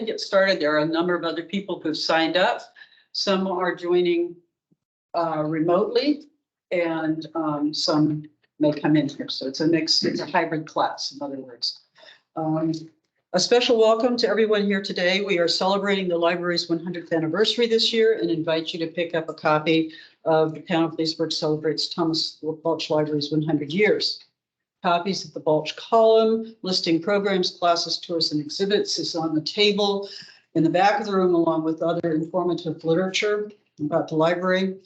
get started. There are a number of other people who've signed up. Some are joining remotely, and some may come in here. So it's a mix, it's a hybrid class, in other words. A special welcome to everyone here today. We are celebrating the library's 100th anniversary this year and invite you to pick up a copy of The Town of Leesburg Celebrates Thomas Balch Library's 100 Years. Copies of the Balch column listing programs, classes, tours, and exhibits is on the table in the back of the room, along with other informative literature about the library.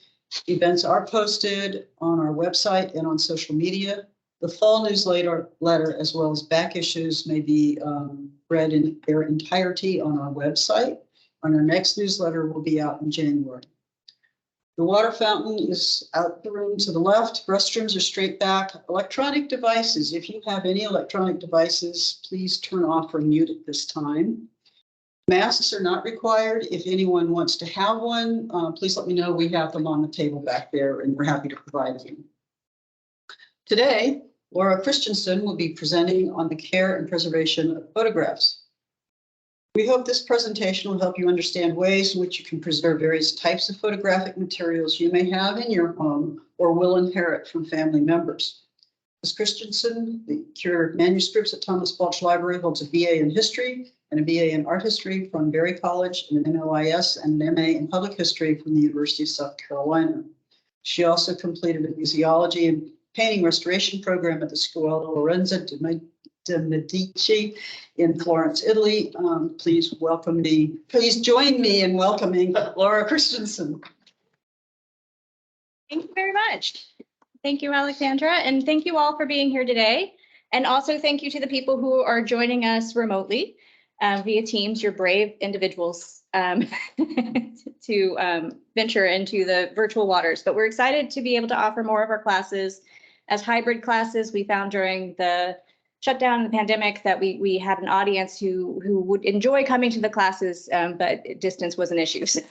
Events are posted on our website and on social media. The fall newsletter, as well as back issues, may be read in their entirety on our website. And our next newsletter will be out in January. The water fountain is out the room to the left. Restrooms are straight back. Electronic devices, if you have any electronic devices, please turn off or mute at this time. Masks are not required. If anyone wants to have one, please let me know. We have them on the table back there, and we're happy to provide them. Today, Laura Christiansen will be presenting on the care and preservation of photographs. We hope this presentation will help you understand ways in which you can preserve various types of photographic materials you may have in your home or will inherit from family members. Ms. Christiansen, the Curator of Manuscripts at Thomas Balch Library, holds a BA in History and a BA in Art History from Berry College, and an MLIS and an MA in Public History from the University of South Carolina. She also completed a museology and painting restoration program at the Scuola Lorenzo de Medici in Florence, Italy. Please join me in welcoming Laura Christiansen. Thank you very much. Thank you, Alexandra, and thank you all for being here today. And also thank you to the people who are joining us remotely via Teams. You're brave individuals to venture into the virtual waters, but we're excited to be able to offer more of our classes as hybrid classes. We found during the shutdown and the pandemic that we had an audience who would enjoy coming to the classes, but distance was an issue. So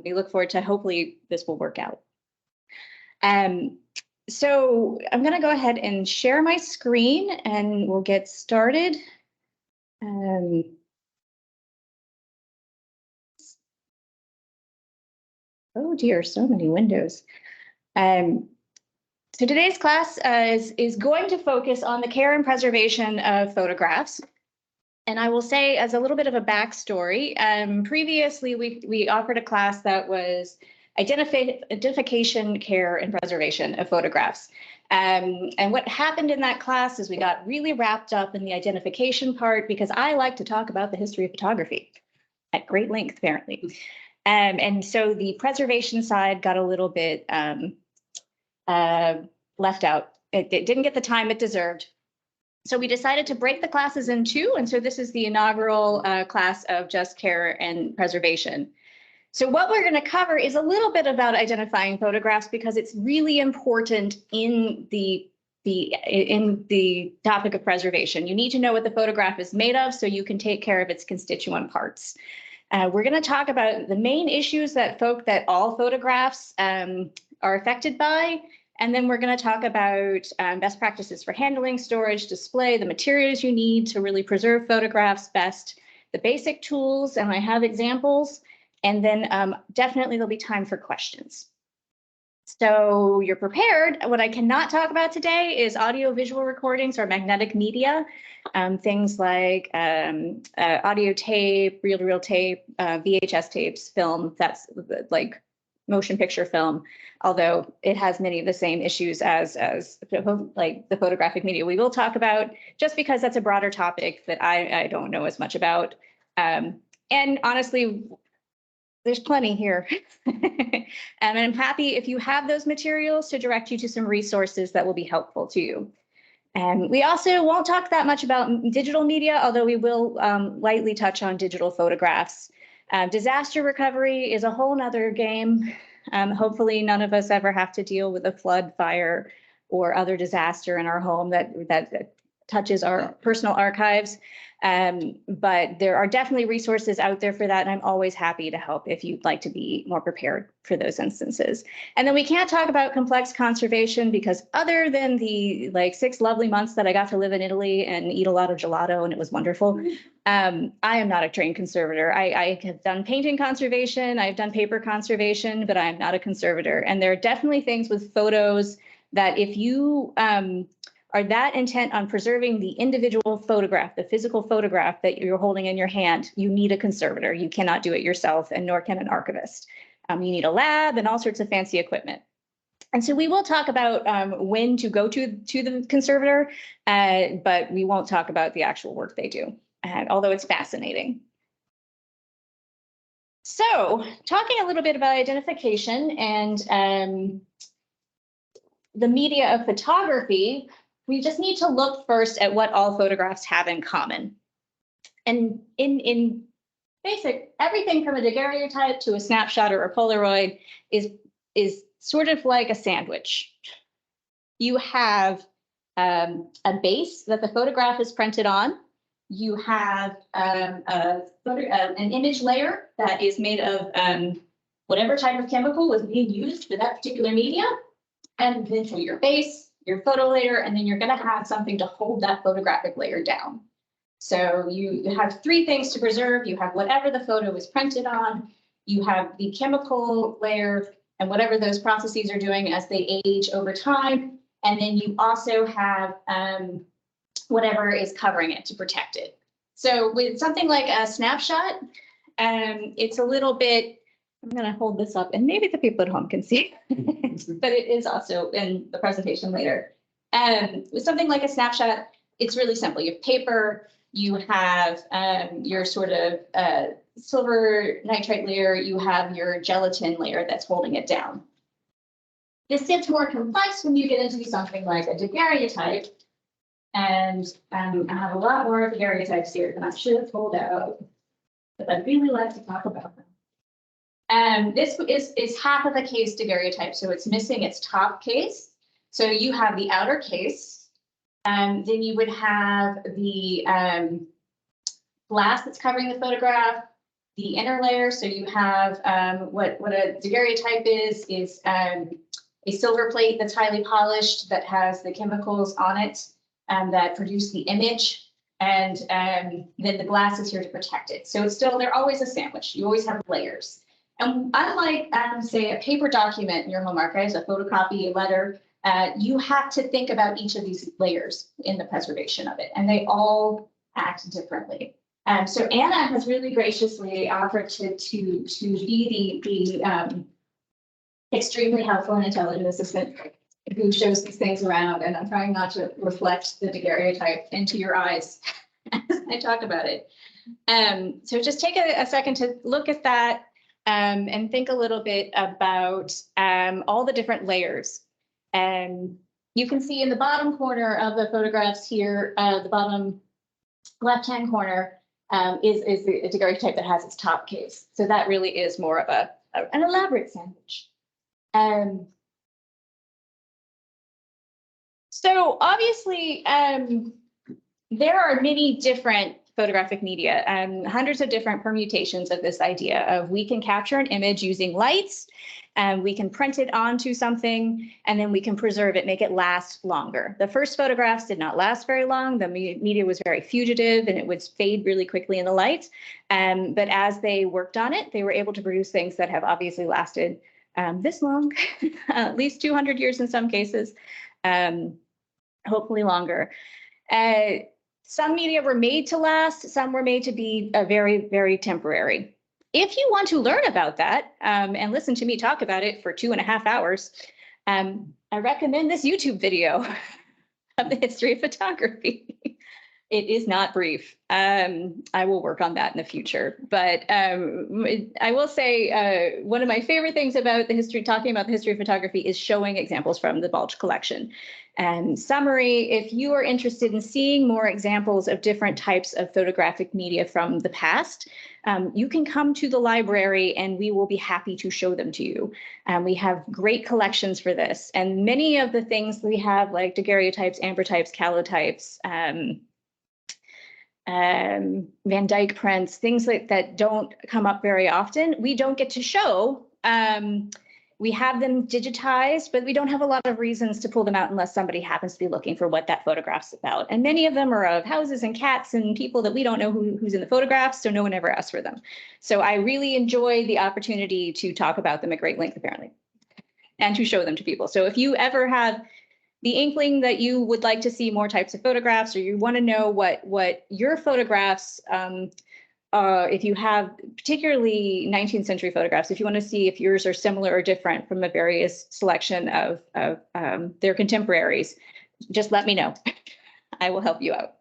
we look forward to, hopefully this will work out. So I'm going to go ahead and share my screen and we'll get started. Oh dear, so many windows. So today's class is going to focus on the care and preservation of photographs. And I will say, as a little bit of a backstory, previously we offered a class that was identification, care, and preservation of photographs. And what happened in that class is we got really wrapped up in the identification part because I like to talk about the history of photography at great length, apparently. And so the preservation side got a little bit left out. It didn't get the time it deserved. So we decided to break the classes in two. And so this is the inaugural class of just care and preservation. So what we're going to cover is a little bit about identifying photographs because it's really important in the topic of preservation. You need to know what the photograph is made of so you can take care of its constituent parts. We're going to talk about the main issues that all photographs are affected by. And then we're going to talk about best practices for handling, storage, display, the materials you need to really preserve photographs best, the basic tools, and I have examples. And then definitely there'll be time for questions. So you're prepared. What I cannot talk about today is audio-visual recordings or magnetic media, things like audio tape, reel-to-reel tape, VHS tapes, film, that's like motion picture film, although it has many of the same issues as like the photographic media we will talk about, just because that's a broader topic that I don't know as much about. And honestly, there's plenty here. And I'm happy if you have those materials to direct you to some resources that will be helpful to you. And we also won't talk that much about digital media, although we will lightly touch on digital photographs. Disaster recovery is a whole nother game. Hopefully none of us ever have to deal with a flood, fire, or other disaster in our home that touches our personal archives. But there are definitely resources out there for that. And I'm always happy to help if you'd like to be more prepared for those instances. And then we can't talk about complex conservation because other than the like 6 lovely months that I got to live in Italy and eat a lot of gelato and it was wonderful, I am not a trained conservator. I have done painting conservation, I've done paper conservation, but I'm not a conservator. And there are definitely things with photos that if you are that intent on preserving the individual photograph, the physical photograph that you're holding in your hand, you need a conservator. You cannot do it yourself, and nor can an archivist. You need a lab and all sorts of fancy equipment. And so we will talk about when to go to the conservator, but we won't talk about the actual work they do, although it's fascinating. So talking a little bit about identification and the media of photography, we just need to look first at what all photographs have in common. And in basic, everything from a daguerreotype to a snapshot or a Polaroid is sort of like a sandwich. You have a base that the photograph is printed on. You have an image layer that is made of whatever type of chemical was being used for that particular media. And then for your base, your photo layer, and then you're going to have something to hold that photographic layer down. So you have 3 things to preserve. You have whatever the photo is printed on, you have the chemical layer and whatever those processes are doing as they age over time, and then you also have whatever is covering it to protect it. So with something like a snapshot, it's a little bit, I'm going to hold this up and maybe the people at home can see, but it is also in the presentation later. With something like a snapshot, it's really simple. You have paper, you have your sort of silver nitrate layer, you have your gelatin layer that's holding it down. This gets more complex when you get into something like a daguerreotype. And I have a lot more daguerreotypes here than I should have pulled out, but I'd really like to talk about them. This is half of a case daguerreotype, so it's missing its top case. So you have the outer case, and then you would have the glass that's covering the photograph, the inner layer. So you have what a daguerreotype is a silver plate that's highly polished that has the chemicals on it that produce the image. And then the glass is here to protect it. So it's still, they're always a sandwich. You always have layers. And unlike, say, a paper document in your home archives, a photocopy, a letter, you have to think about each of these layers in the preservation of it, and they all act differently. So Anna has really graciously offered to be the extremely helpful and intelligent assistant who shows these things around, and I'm trying not to reflect the daguerreotype into your eyes as I talk about it. So just take a second to look at that. And think a little bit about all the different layers. And you can see in the bottom corner of the photographs here, the bottom left-hand corner is the daguerreotype that has its top case. So that really is more of an elaborate sandwich. So obviously, there are many different photographic media and hundreds of different permutations of this idea of we can capture an image using lights and we can print it onto something and then we can preserve it, make it last longer. The first photographs did not last very long. The media was very fugitive and it would fade really quickly in the light. But as they worked on it, they were able to produce things that have obviously lasted this long, at least 200 years in some cases, hopefully longer. Some media were made to last, some were made to be very, very temporary. If you want to learn about that and listen to me talk about it for 2.5 hours, I recommend this YouTube video of the history of photography. It is not brief. I will work on that in the future. But I will say one of my favorite things about talking about the history of photography is showing examples from the Balch collection. And summary, if you are interested in seeing more examples of different types of photographic media from the past, you can come to the library and we will be happy to show them to you. We have great collections for this. And many of the things we have, like daguerreotypes, ambrotypes, calotypes, Van Dyke prints, things like that don't come up very often, we don't get to show. We have them digitized, but we don't have a lot of reasons to pull them out unless somebody happens to be looking for what that photograph's about. And many of them are of houses and cats and people that we don't know who's in the photographs, so no one ever asked for them. So I really enjoy the opportunity to talk about them at great length, apparently, and to show them to people. So if you ever have the inkling that you would like to see more types of photographs, or you want to know what your photographs, if you have particularly 19th century photographs, if you want to see if yours are similar or different from a various selection of their contemporaries, just let me know. I will help you out.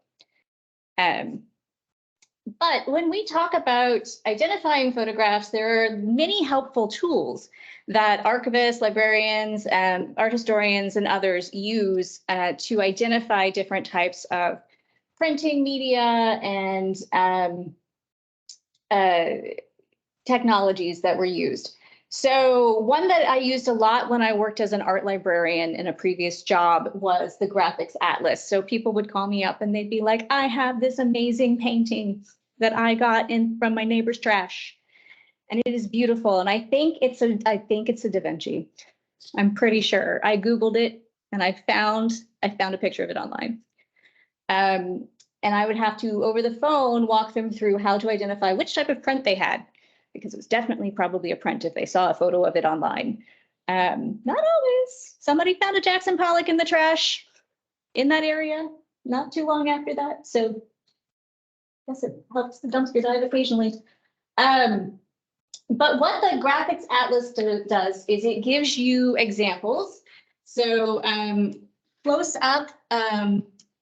But when we talk about identifying photographs, there are many helpful tools that archivists, librarians, art historians, and others use to identify different types of printing media and technologies that were used. So one that I used a lot when I worked as an art librarian in a previous job was the graphics atlas. So people would call me up and they'd be like, I have this amazing painting that I got in from my neighbor's trash, and it is beautiful. And I think it's a Da Vinci. I'm pretty sure. I Googled it and I found a picture of it online. And I would have to, over the phone, walk them through how to identify which type of print they had, because it was definitely probably a print if they saw a photo of it online. Not always. Somebody found a Jackson Pollock in the trash in that area not too long after that. So I guess it helps the dumpster dive occasionally. But what the graphics atlas does is it gives you examples. So close up,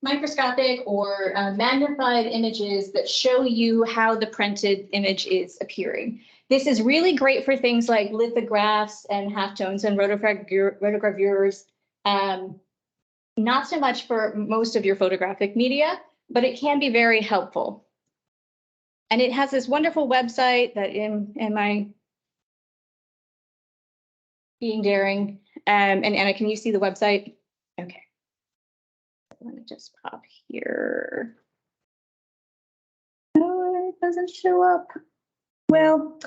microscopic or magnified images that show you how the printed image is appearing. This is really great for things like lithographs and halftones and rotogravures. Not so much for most of your photographic media, but it can be very helpful. And it has this wonderful website that am I being daring? And Anna, can you see the website? Okay. Let me just pop here. Oh, it doesn't show up. Well,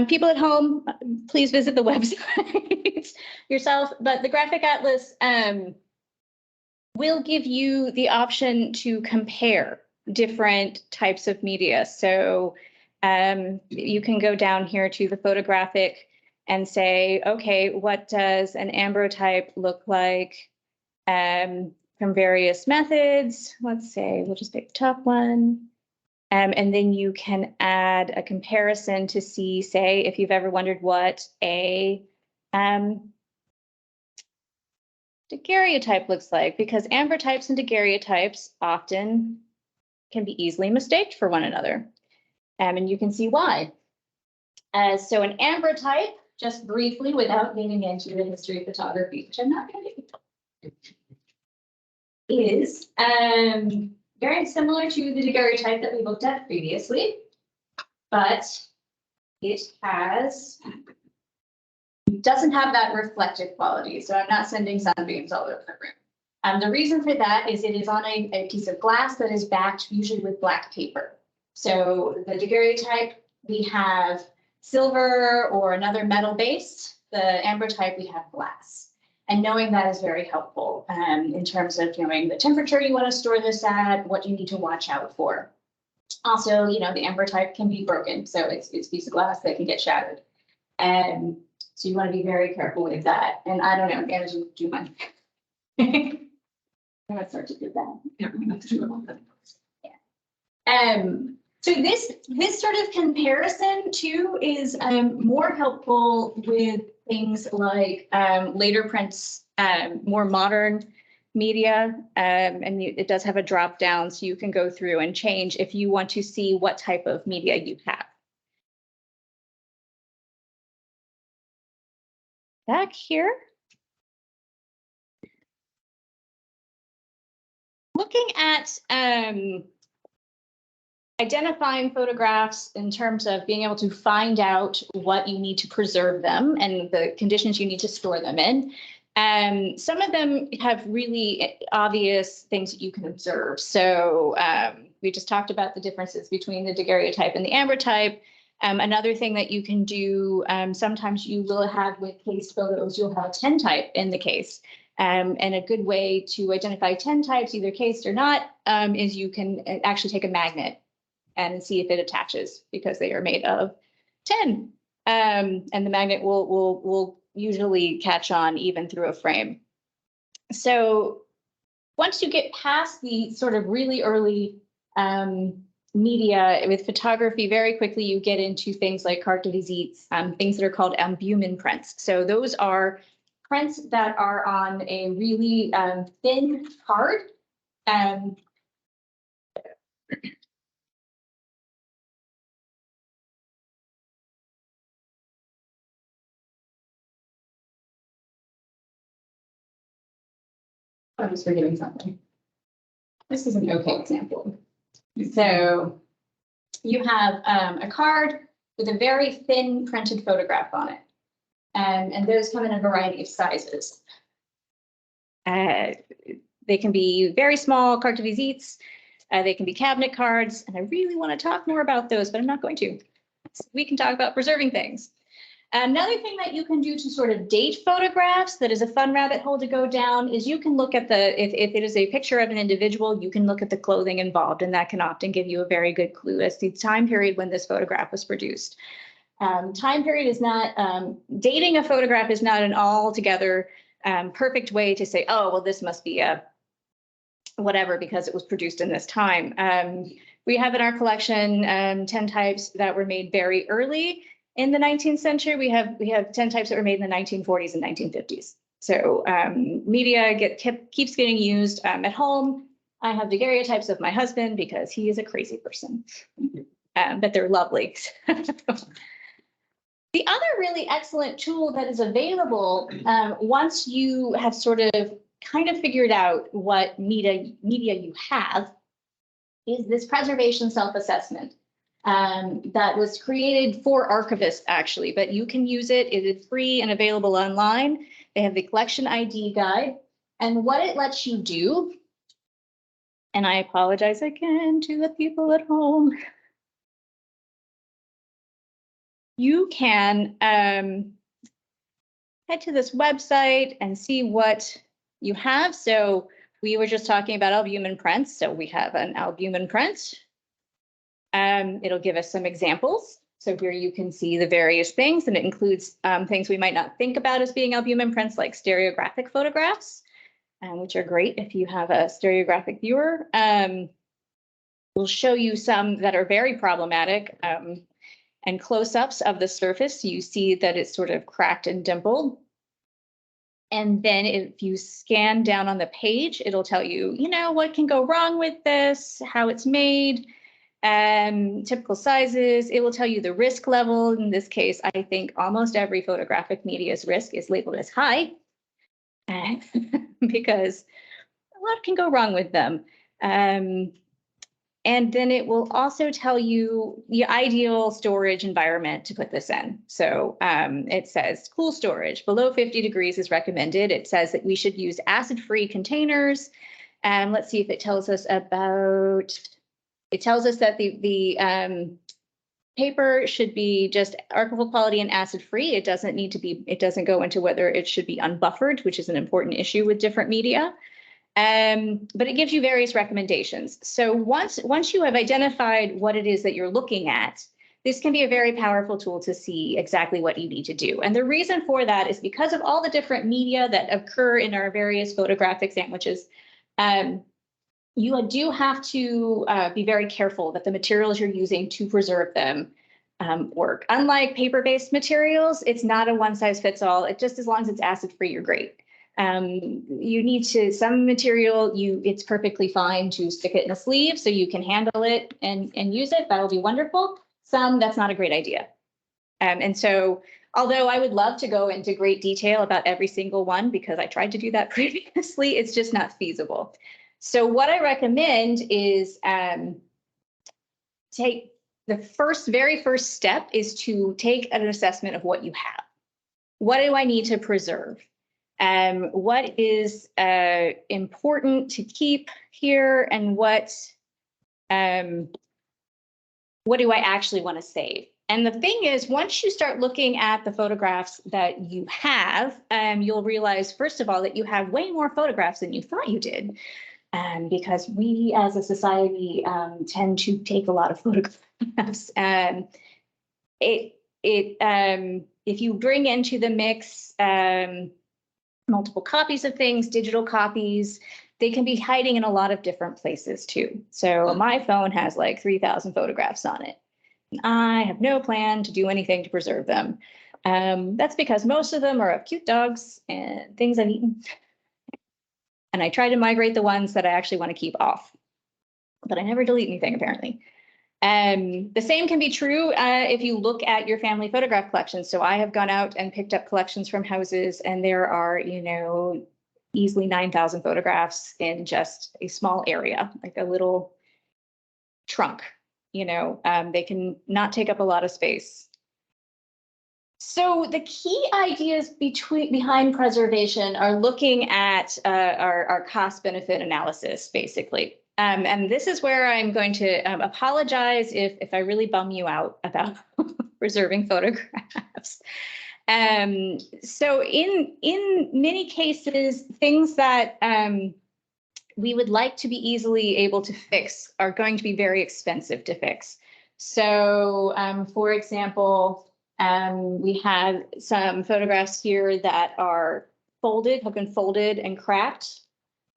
people at home, please visit the website yourself. But the Graphic Atlas will give you the option to compare different types of media. So you can go down here to the photographic and say, okay, what does an ambrotype look like from various methods? Let's say we'll just pick the top one. And then you can add a comparison to see, say, if you've ever wondered what a daguerreotype looks like, because ambrotypes and daguerreotypes often can be easily mistaken for one another. And you can see why. So an ambrotype, just briefly, without getting into the history of photography, which I'm not going to do, is very similar to the daguerreotype that we looked at previously, but it doesn't have that reflective quality. So I'm not sending sunbeams all over the room. The reason for that is it is on a piece of glass that is backed usually with black paper. So the daguerreotype, we have silver or another metal base. The ambrotype, we have glass. And knowing that is very helpful in terms of knowing the temperature you want to store this at, what you need to watch out for. Also, you know, the ambrotype can be broken, so it's a piece of glass that can get shattered. So you want to be very careful with that. And I don't know, Anna, do you mind? I'm gonna start to do that. Yeah. So this sort of comparison too is more helpful with things like later prints, more modern media, and it does have a drop down, so you can go through and change if you want to see what type of media you have. Back here, looking at identifying photographs in terms of being able to find out what you need to preserve them and the conditions you need to store them in. Some of them have really obvious things that you can observe. So we just talked about the differences between the daguerreotype and the ambrotype. Another thing that you can do, sometimes you will have with case photos, you'll have a 10 type in the case. And a good way to identify 10 types, either cased or not, is you can actually take a magnet and see if it attaches, because they are made of 10. And the magnet will usually catch on even through a frame. So once you get past the sort of really early media with photography, very quickly you get into things like carte de visites, things that are called albumen prints. So those are prints that are on a really thin card. I was forgetting something. This is an okay example. So you have a card with a very thin printed photograph on it. And those come in a variety of sizes. They can be very small carte de visites. They can be cabinet cards. And I really want to talk more about those, but I'm not going to. So we can talk about preserving things. Another thing that you can do to sort of date photographs that is a fun rabbit hole to go down is you can look at if it is a picture of an individual, you can look at the clothing involved, and that can often give you a very good clue as to the time period when this photograph was produced. Time period is not, dating a photograph is not an altogether perfect way to say, oh, well, this must be a whatever because it was produced in this time. We have in our collection 10 types that were made very early in the 19th century. We have 10 types that were made in the 1940s and 1950s. So media keeps getting used at home. I have daguerreotypes of my husband because he is a crazy person, but they're lovely. The other really excellent tool that is available once you have sort of kind of figured out what media you have is this preservation self-assessment. That was created for archivists, actually, but you can use it. It is free and available online. They have the collection ID guide. And what it lets you do, and I apologize again to the people at home, you can head to this website and see what you have. So we were just talking about albumen prints. So we have an albumen print. It'll give us some examples. So here you can see the various things, and it includes things we might not think about as being albumen prints, like stereographic photographs, which are great if you have a stereographic viewer. We'll show you some that are very problematic, and close-ups of the surface. You see that it's sort of cracked and dimpled. And then if you scan down on the page, it'll tell you, what can go wrong with this, how it's made, typical sizes. It will tell you the risk level. In this case, I think almost every photographic media's risk is labeled as high because a lot can go wrong with them. And then it will also tell you the ideal storage environment to put this in. So it says cool storage, below 50 degrees is recommended. It says that we should use acid-free containers. And let's see if it tells us about, it tells us that the paper should be just archival quality and acid-free. It doesn't need to be, it doesn't go into whether it should be unbuffered, which is an important issue with different media. But it gives you various recommendations. So once you have identified what it is that you're looking at, this can be a very powerful tool to see exactly what you need to do. And the reason for that is because of all the different media that occur in our various photographic sandwiches. You do have to be very careful that the materials you're using to preserve them work. Unlike paper-based materials, it's not a one-size-fits-all. It just, as long as it's acid-free, you're great. You need to, some material, it's perfectly fine to stick it in a sleeve so you can handle it and use it. That'll be wonderful. Some, that's not a great idea. And so, although I would love to go into great detail about every single one, because I tried to do that previously, it's just not feasible. So what I recommend is take the very first step is to take an assessment of what you have. What do I need to preserve? What is important to keep here, and what do I actually want to save? And the thing is, once you start looking at the photographs that you have, you'll realize, first of all, that you have way more photographs than you thought you did, because we as a society tend to take a lot of photographs. If you bring into the mix multiple copies of things, digital copies, they can be hiding in a lot of different places too. So my phone has like 3,000 photographs on it. I have no plan to do anything to preserve them. That's because most of them are of cute dogs and things I've eaten. And I try to migrate the ones that I actually want to keep off. But I never delete anything, apparently. The same can be true if you look at your family photograph collections. So I have gone out and picked up collections from houses, and there are, easily 9,000 photographs in just a small area, like a little trunk. They can not take up a lot of space. So the key ideas behind preservation are looking at our cost-benefit analysis, basically. And this is where I'm going to apologize if I really bum you out about preserving photographs. So in many cases, things that we would like to be easily able to fix are going to be very expensive to fix. So for example, we have some photographs here that are have been folded and cracked.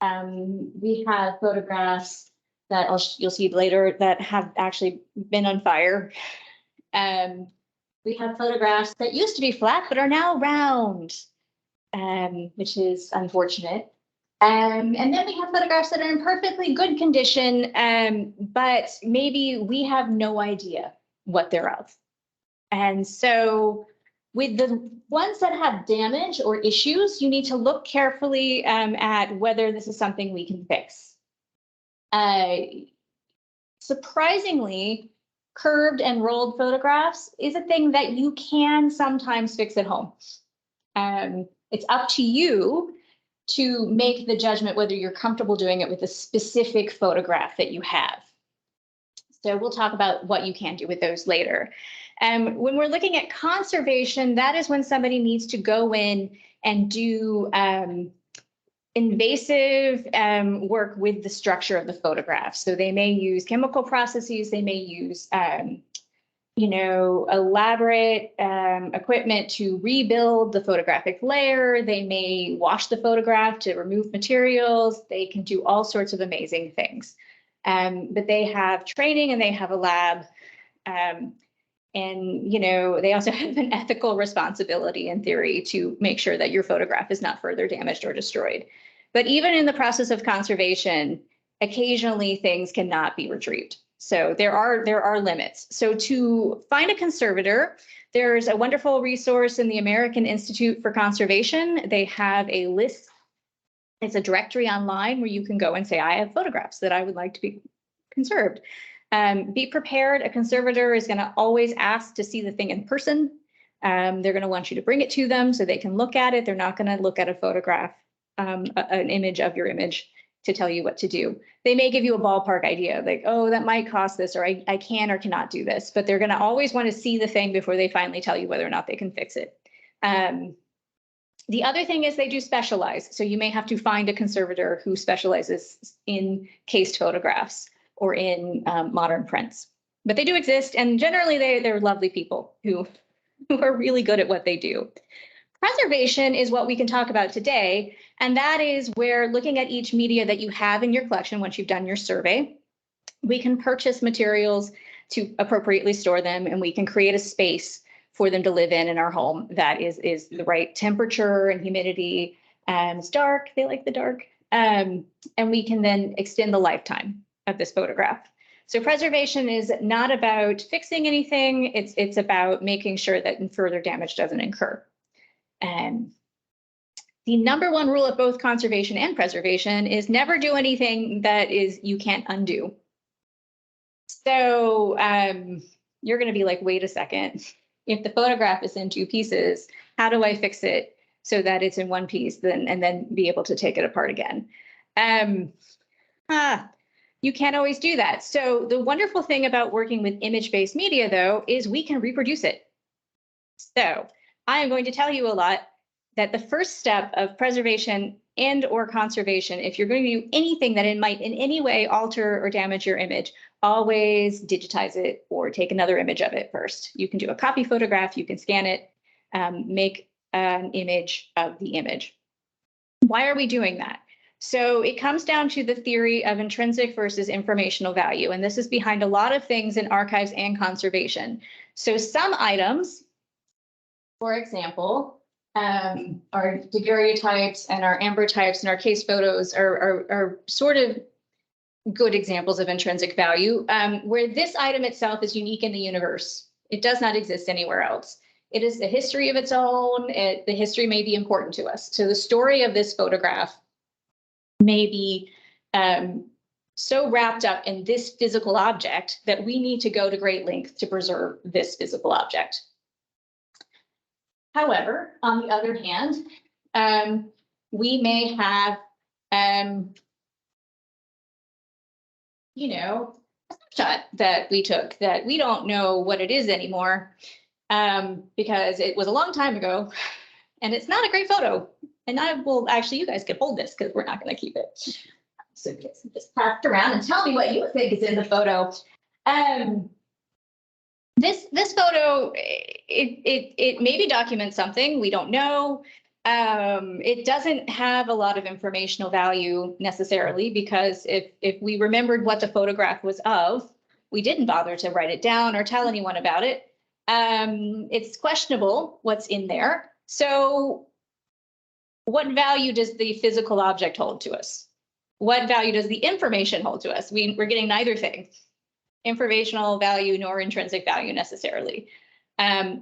We have photographs that you'll see later that have actually been on fire. We have photographs that used to be flat but are now round, which is unfortunate. And then we have photographs that are in perfectly good condition, but maybe we have no idea what they're of. And so with the ones that have damage or issues, you need to look carefully at whether this is something we can fix. Surprisingly, curved and rolled photographs is a thing that you can sometimes fix at home. It's up to you to make the judgment whether you're comfortable doing it with a specific photograph that you have. So we'll talk about what you can do with those later. When we're looking at conservation, that is when somebody needs to go in and do invasive work with the structure of the photograph. So they may use chemical processes, they may use elaborate equipment to rebuild the photographic layer. They may wash the photograph to remove materials. They can do all sorts of amazing things. But they have training and they have a lab. And they also have an ethical responsibility in theory to make sure that your photograph is not further damaged or destroyed. But even in the process of conservation, occasionally things cannot be retrieved. So there are limits. So to find a conservator, there's a wonderful resource in the American Institute for Conservation. They have a list. It's a directory online where you can go and say, I have photographs that I would like to be conserved. Be prepared. A conservator is going to always ask to see the thing in person. They're going to want you to bring it to them so they can look at it. They're not going to look at a photograph, an image of your image to tell you what to do. They may give you a ballpark idea, like, oh, that might cost this, or I can or cannot do this, but they're going to always want to see the thing before they finally tell you whether or not they can fix it. The other thing is they do specialize. So you may have to find a conservator who specializes in cased photographs or in modern prints. But they do exist, and generally they're lovely people who are really good at what they do. Preservation is what we can talk about today, and that is where, looking at each media that you have in your collection once you've done your survey, we can purchase materials to appropriately store them, and we can create a space for them to live in our home that is the right temperature and humidity It's dark, they like the dark. And we can then extend the lifetime of this photograph. So preservation is not about fixing anything. It's about making sure that further damage doesn't incur. The number one rule of both conservation and preservation is never do anything that you can't undo. So you're going to be like, wait a second. If the photograph is in two pieces, how do I fix it so that it's in one piece and then be able to take it apart again? You can't always do that. So the wonderful thing about working with image-based media, though, is we can reproduce it. So I am going to tell you a lot that the first step of preservation and or conservation, if you're going to do anything that it might in any way alter or damage your image, always digitize it or take another image of it first. You can do a copy photograph, you can scan it, make an image of the image. Why are we doing that? So it comes down to the theory of intrinsic versus informational value, and this is behind a lot of things in archives and conservation. So some items, for example, our daguerreotypes and our ambrotypes and our case photos are sort of good examples of intrinsic value, where this item itself is unique in the universe. It does not exist anywhere else. It is a history of its own. The history may be important to us. So the story of this photograph may be so wrapped up in this physical object that we need to go to great lengths to preserve this physical object. However, on the other hand, we may have, a snapshot that we took that we don't know what it is anymore because it was a long time ago and it's not a great photo. And I will actually, you guys can hold this because we're not going to keep it. So just pass it around and tell me what you think is in the photo. This photo, it maybe documents something we don't know. It doesn't have a lot of informational value necessarily because if we remembered what the photograph was of, we didn't bother to write it down or tell anyone about it. It's questionable what's in there. So what value does the physical object hold to us? What value does the information hold to us? We're getting neither thing. Informational value nor intrinsic value necessarily.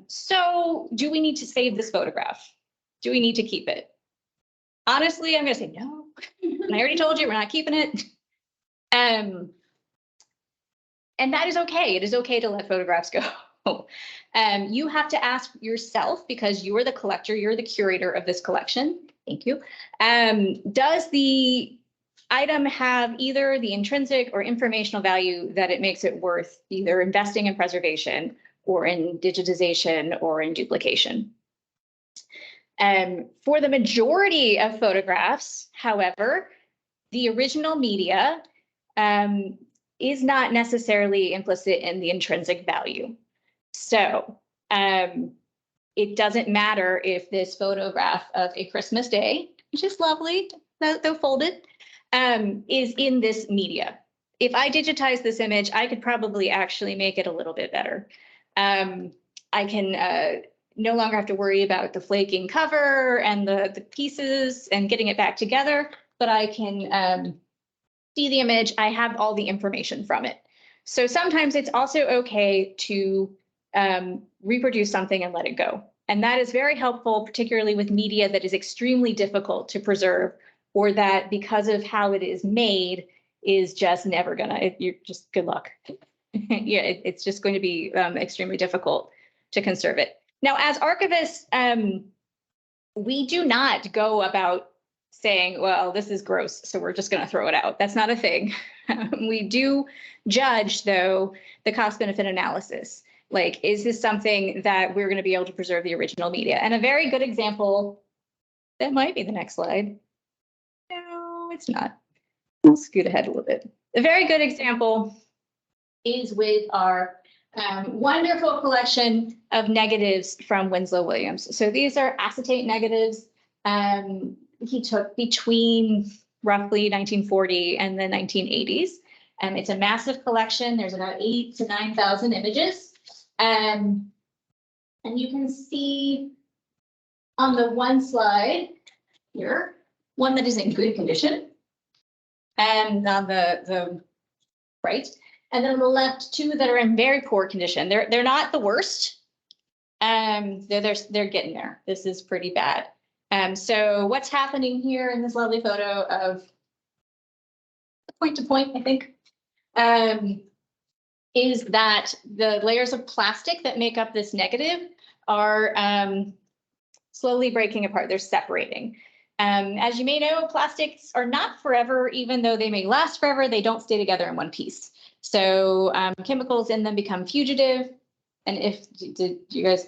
So do we need to save this photograph? Do we need to keep it? Honestly, I'm going to say no. And I already told you we're not keeping it. And that is okay. It is okay to let photographs go. You have to ask yourself, because you are the collector, you're the curator of this collection. Thank you. Does the item have either the intrinsic or informational value that it makes it worth either investing in preservation or in digitization or in duplication? For the majority of photographs, however, the original media is not necessarily implicit in the intrinsic value. So it doesn't matter if this photograph of a Christmas day, which is lovely, though folded, is in this media. If I digitize this image, I could probably actually make it a little bit better. I can no longer have to worry about the flaking cover and the pieces and getting it back together, but I can see the image. I have all the information from it. So sometimes it's also okay to reproduce something and let it go. And that is very helpful, particularly with media that is extremely difficult to preserve, or that because of how it is made is just never gonna, you're just good luck. Yeah, it's just going to be extremely difficult to conserve it. Now, as archivists, we do not go about saying, well, this is gross, so we're just going to throw it out. That's not a thing. We do judge, though, the cost-benefit analysis. Like, is this something that we're going to be able to preserve the original media? And a very good example, that might be the next slide. No, it's not. I'll scoot ahead a little bit. A very good example is with our wonderful collection of negatives from Winslow Williams. So these are acetate negatives he took between roughly 1940 and the 1980s. It's a massive collection. There's about 8,000 to 9,000 images. And you can see on the one slide, here, one that is in good condition, and on the right, and then on the left, two that are in very poor condition. They're not the worst. They're getting there. This is pretty bad. So what's happening here in this lovely photo of point to point, I think, is that the layers of plastic that make up this negative are slowly breaking apart. They're separating. As you may know, plastics are not forever, even though they may last forever, they don't stay together in one piece. So chemicals in them become fugitive. And did you guys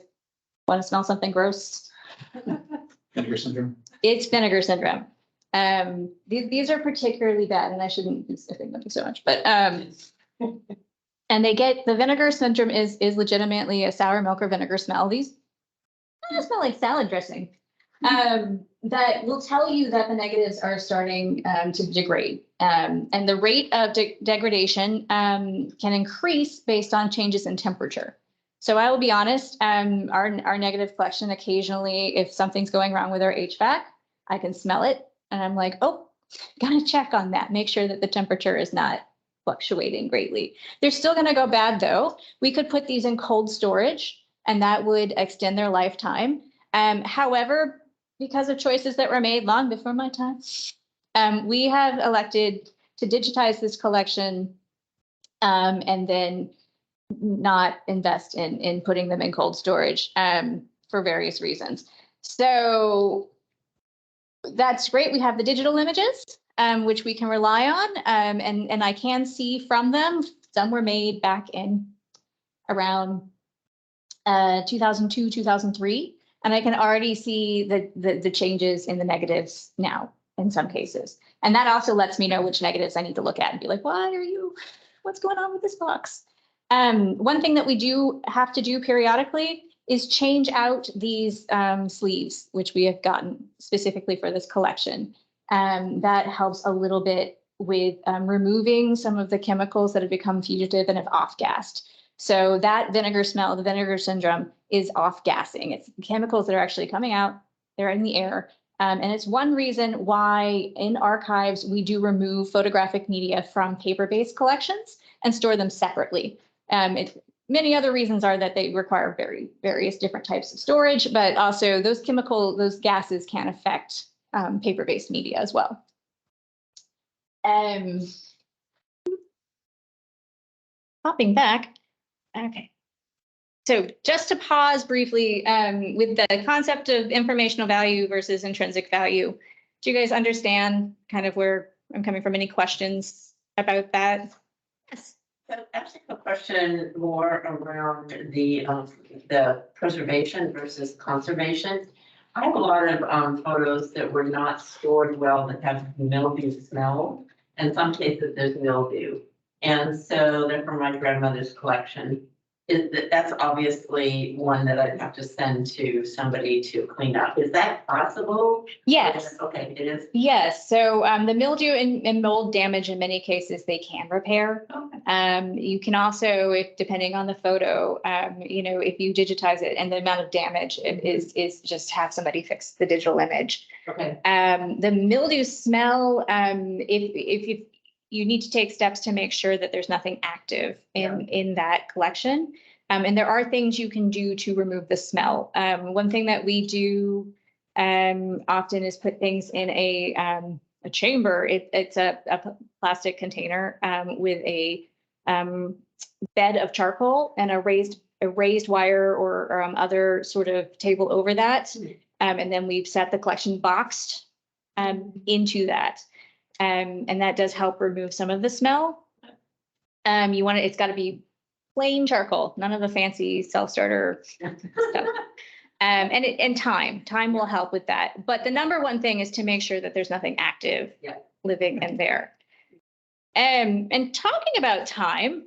want to smell something gross? Vinegar syndrome. It's vinegar syndrome. These are particularly bad, and I shouldn't be sniffing them so much, but and the vinegar syndrome is legitimately a sour milk or vinegar smell. These smell like salad dressing. That will tell you that the negatives are starting to degrade. And the rate of degradation can increase based on changes in temperature. So I will be honest, our negative collection occasionally, if something's going wrong with our HVAC, I can smell it and I'm like, oh, gotta check on that. Make sure that the temperature is not fluctuating greatly. They're still gonna go bad though. We could put these in cold storage and that would extend their lifetime. However, because of choices that were made long before my time, we have elected to digitize this collection and then not invest in putting them in cold storage for various reasons. So that's great. We have the digital images, which we can rely on. And I can see from them, some were made back in around 2002, 2003. And I can already see the changes in the negatives now in some cases. And that also lets me know which negatives I need to look at and be like, what's going on with this box? One thing that we do have to do periodically is change out these sleeves, which we have gotten specifically for this collection. That helps a little bit with removing some of the chemicals that have become fugitive and have off-gassed. So that vinegar smell, the vinegar syndrome, is off-gassing. It's chemicals that are actually coming out, they're in the air. And it's one reason why in archives, we do remove photographic media from paper-based collections and store them separately. Many other reasons are that they require various different types of storage, but also those gases can affect paper-based media as well. Hopping back, okay. So just to pause briefly with the concept of informational value versus intrinsic value, do you guys understand kind of where I'm coming from? Any questions about that? Yes. So actually a question more around the preservation versus conservation. I have a lot of photos that were not stored well that have mildew smell. In some cases, there's mildew. And so they're from my grandmother's collection. That's obviously one that I'd have to send to somebody to clean up. Is that possible? Yes. Okay, it is. Yes. So the mildew and mold damage, in many cases, they can repair. Okay. You can also, depending on the photo, if you digitize it and the amount of damage is just have somebody fix the digital image. Okay. The mildew smell, if you need to take steps to make sure that there's nothing active in that collection. And there are things you can do to remove the smell. One thing that we do often is put things in a chamber. It's a plastic container with a bed of charcoal and a raised wire or other sort of table over that. And then we've set the collection boxed into that. And that does help remove some of the smell. It's got to be plain charcoal, none of the fancy self-starter stuff. And time will help with that. But the number one thing is to make sure that there's nothing active living in there. And talking about time,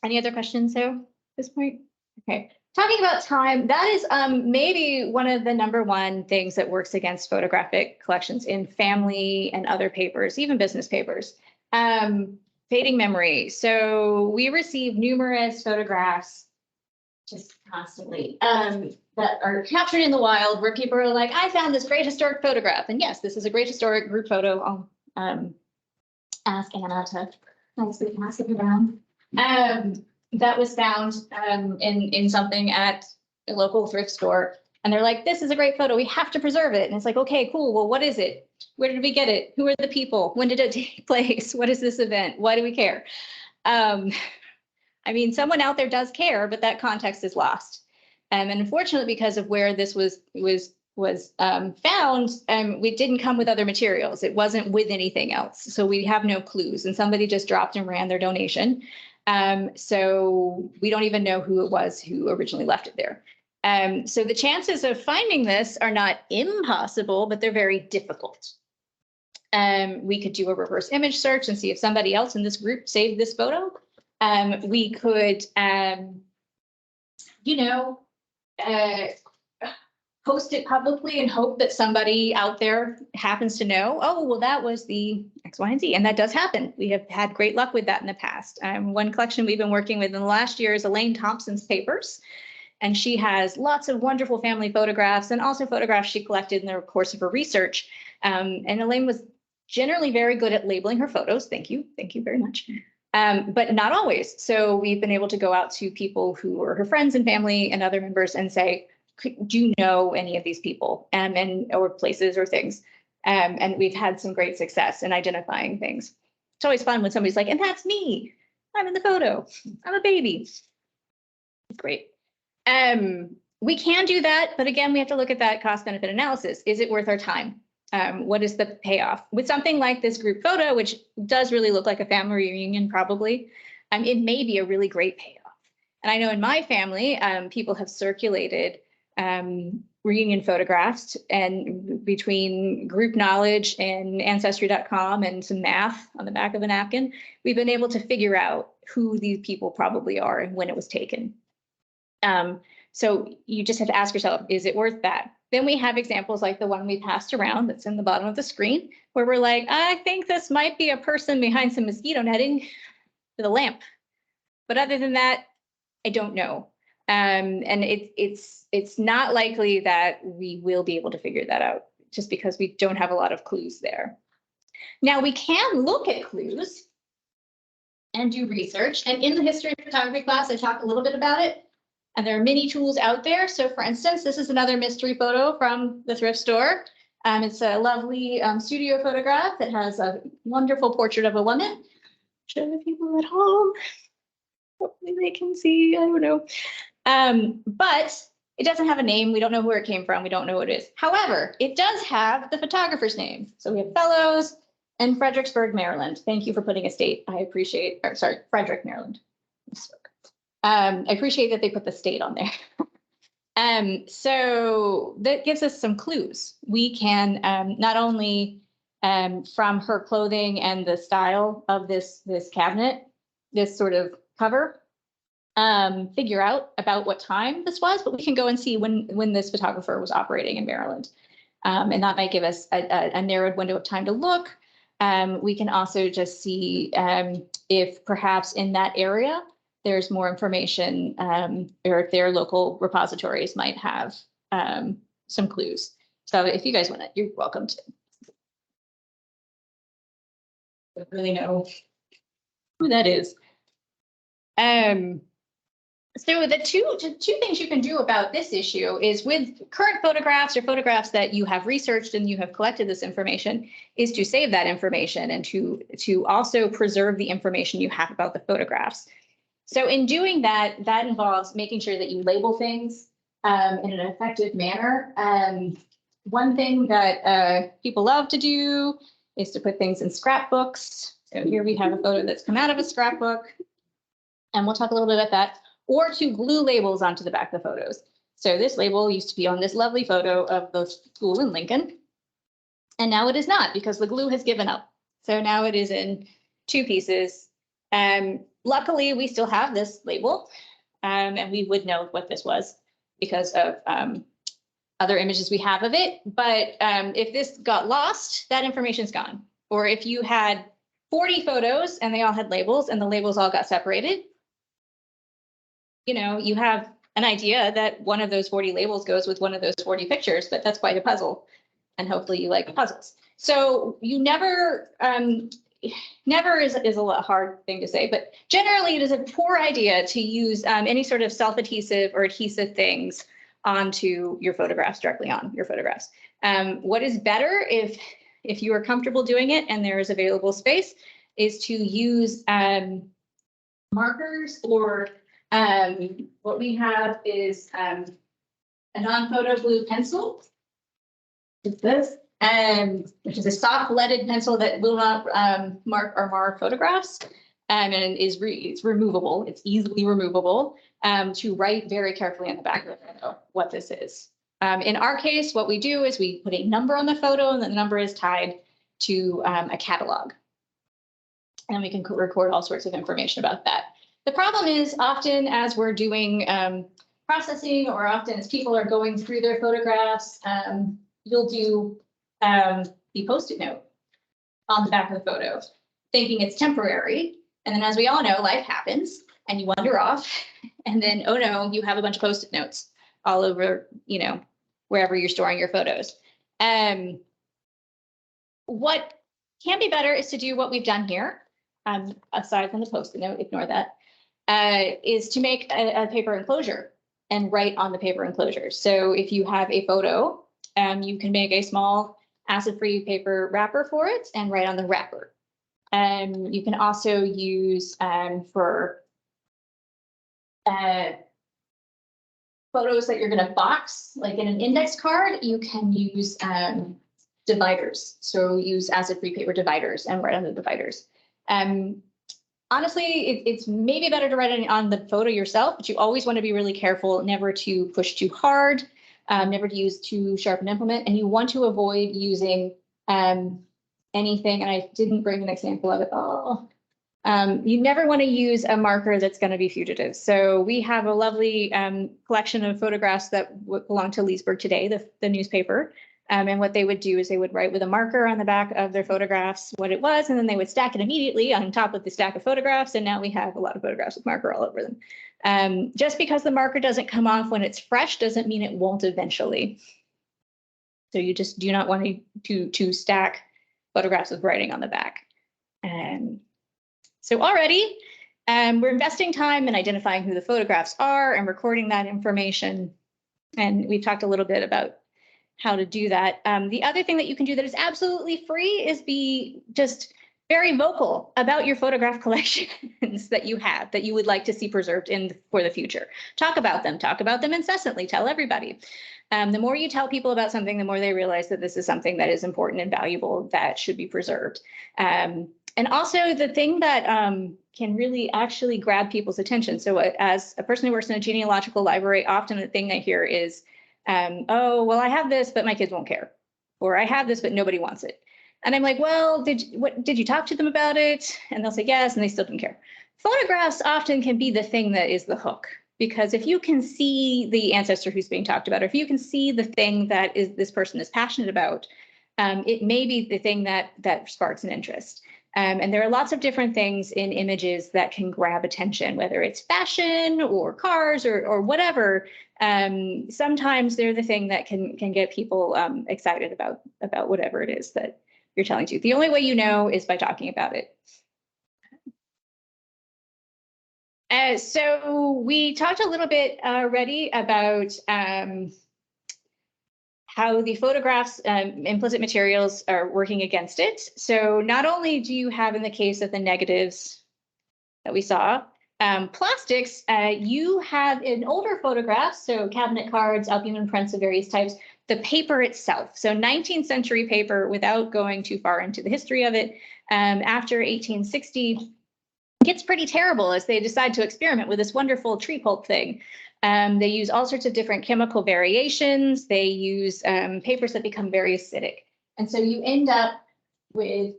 any other questions though at this point? Okay. Talking about time, that is maybe one of the number one things that works against photographic collections in family and other papers, even business papers. Fading memory. So we receive numerous photographs just constantly, that are captured in the wild where people are like, I found this great historic photograph. And yes, this is a great historic group photo. I'll ask Anna to nicely pass it around. That was found in something at a local thrift store. And they're like, this is a great photo. We have to preserve it. And it's like, okay, cool. Well, what is it? Where did we get it? Who are the people? When did it take place? What is this event? Why do we care? I mean, someone out there does care, but that context is lost. And unfortunately, because of where this was found, we didn't come with other materials. It wasn't with anything else. So we have no clues. And somebody just dropped and ran their donation. So we don't even know who it was who originally left it there. So the chances of finding this are not impossible, but they're very difficult. We could do a reverse image search and see if somebody else in this group saved this photo. We could, post it publicly and hope that somebody out there happens to know, oh, well, that was the X, Y, and Z. And that does happen. We have had great luck with that in the past. One collection we've been working with in the last year is Elaine Thompson's papers. And she has lots of wonderful family photographs and also photographs she collected in the course of her research. And Elaine was generally very good at labeling her photos. Thank you. Thank you very much. But not always. So we've been able to go out to people who are her friends and family and other members and say, do you know any of these people or places or things? And we've had some great success in identifying things. It's always fun when somebody's like, and that's me. I'm in the photo. I'm a baby. It's great. We can do that, but again, we have to look at that cost benefit analysis. Is it worth our time? What is the payoff? With something like this group photo, which does really look like a family reunion, probably, it may be a really great payoff. And I know in my family, people have circulated reunion photographs, and between group knowledge and ancestry.com and some math on the back of a napkin, we've been able to figure out who these people probably are and when it was taken. So you just have to ask yourself, is it worth that? Then we have examples like the one we passed around that's in the bottom of the screen, where we're like, I think this might be a person behind some mosquito netting with a lamp. But other than that, I don't know. And it's not likely that we will be able to figure that out just because we don't have a lot of clues there. Now we can look at clues and do research. And in the history of photography class, I talk a little bit about it. And there are many tools out there. So for instance, this is another mystery photo from the thrift store. It's a lovely studio photograph that has a wonderful portrait of a woman. Show the people at home. Hopefully they can see, I don't know. But it doesn't have a name. We don't know where it came from. We don't know what it is. However, it does have the photographer's name. So we have Fellows and Fredericksburg, Maryland. Thank you for putting a state. I appreciate, or sorry, Frederick, Maryland. I appreciate that they put the state on there. So that gives us some clues. We can not only from her clothing and the style of this cabinet, this sort of cover, figure out about what time this was, but we can go and see when this photographer was operating in Maryland. And that might give us a narrowed window of time to look. We can also just see if perhaps in that area, there's more information, or if their local repositories might have some clues. So if you guys want it, you're welcome to. I don't really know who that is. So the two things you can do about this issue is with current photographs or photographs that you have researched and you have collected this information, is to save that information and to also preserve the information you have about the photographs. So in doing that, that involves making sure that you label things in an effective manner. One thing that people love to do is to put things in scrapbooks. So here we have a photo that's come out of a scrapbook, and we'll talk a little bit about that, or to glue labels onto the back of the photos. So this label used to be on this lovely photo of the school in Lincoln, and now it is not because the glue has given up. So now it is in two pieces. Luckily, we still have this label, and we would know what this was because of other images we have of it. But if this got lost, that information's gone. Or if you had 40 photos and they all had labels and the labels all got separated, you know, you have an idea that one of those 40 labels goes with one of those 40 pictures, but that's quite a puzzle. And hopefully you like puzzles. So you never, never is a lot hard thing to say, but generally it is a poor idea to use any sort of self-adhesive or adhesive things onto your photographs, directly on your photographs. What is better if you are comfortable doing it and there is available space is to use markers, or what we have is a non-photo blue pencil. It's this, which is a soft leaded pencil that will not mark or mar photographs, and it's removable. It's easily removable to write very carefully on the back of the photo what this is. In our case, what we do is we put a number on the photo, and the number is tied to a catalog. And we can record all sorts of information about that. The problem is often as we're doing processing, or often as people are going through their photographs, you'll do the Post-it note on the back of the photo, thinking it's temporary. And then as we all know, life happens and you wander off, and then, oh no, you have a bunch of Post-it notes all over, you know, wherever you're storing your photos. What can be better is to do what we've done here, aside from the Post-it note, ignore that, is to make a paper enclosure and write on the paper enclosure. So if you have a photo, you can make a small acid-free paper wrapper for it and write on the wrapper. You can also use for photos that you're going to box, like in an index card, you can use dividers. So use acid-free paper dividers and write on the dividers. Honestly, it's maybe better to write it on the photo yourself, but you always want to be really careful never to push too hard, never to use too sharp an implement, and you want to avoid using anything, and I didn't bring an example of it. You never want to use a marker that's going to be fugitive. So we have a lovely collection of photographs that belong to Leesburg Today, the newspaper. And what they would do is they would write with a marker on the back of their photographs what it was, and then they would stack it immediately on top of the stack of photographs. And now we have a lot of photographs with marker all over them. Just because the marker doesn't come off when it's fresh doesn't mean it won't eventually. So you just do not want to stack photographs with writing on the back. So already we're investing time in identifying who the photographs are and recording that information. And we've talked a little bit about how to do that. The other thing that you can do that is absolutely free is be just very vocal about your photograph collections that you have, that you would like to see preserved for the future. Talk about them incessantly, tell everybody. The more you tell people about something, the more they realize that this is something that is important and valuable that should be preserved. And also the thing that can really actually grab people's attention. So as a person who works in a genealogical library, often the thing I hear is, oh, well, I have this, but my kids won't care. Or I have this, but nobody wants it. And I'm like, well, did you talk to them about it? And they'll say yes, and they still don't care. Photographs often can be the thing that is the hook, because if you can see the ancestor who's being talked about, or if you can see the thing that this person is passionate about, it may be the thing that sparks an interest. And there are lots of different things in images that can grab attention, whether it's fashion or cars or whatever. Sometimes they're the thing that can get people excited about whatever it is that you're telling to. The only way you know is by talking about it. So we talked a little bit already about how the photographs, implicit materials are working against it. So not only do you have in the case of the negatives that we saw, plastics, you have in older photographs, so cabinet cards, albumin prints of various types, the paper itself. So 19th century paper, without going too far into the history of it, after 1860, gets pretty terrible as they decide to experiment with this wonderful tree pulp thing. They use all sorts of different chemical variations. They use papers that become very acidic. And so you end up with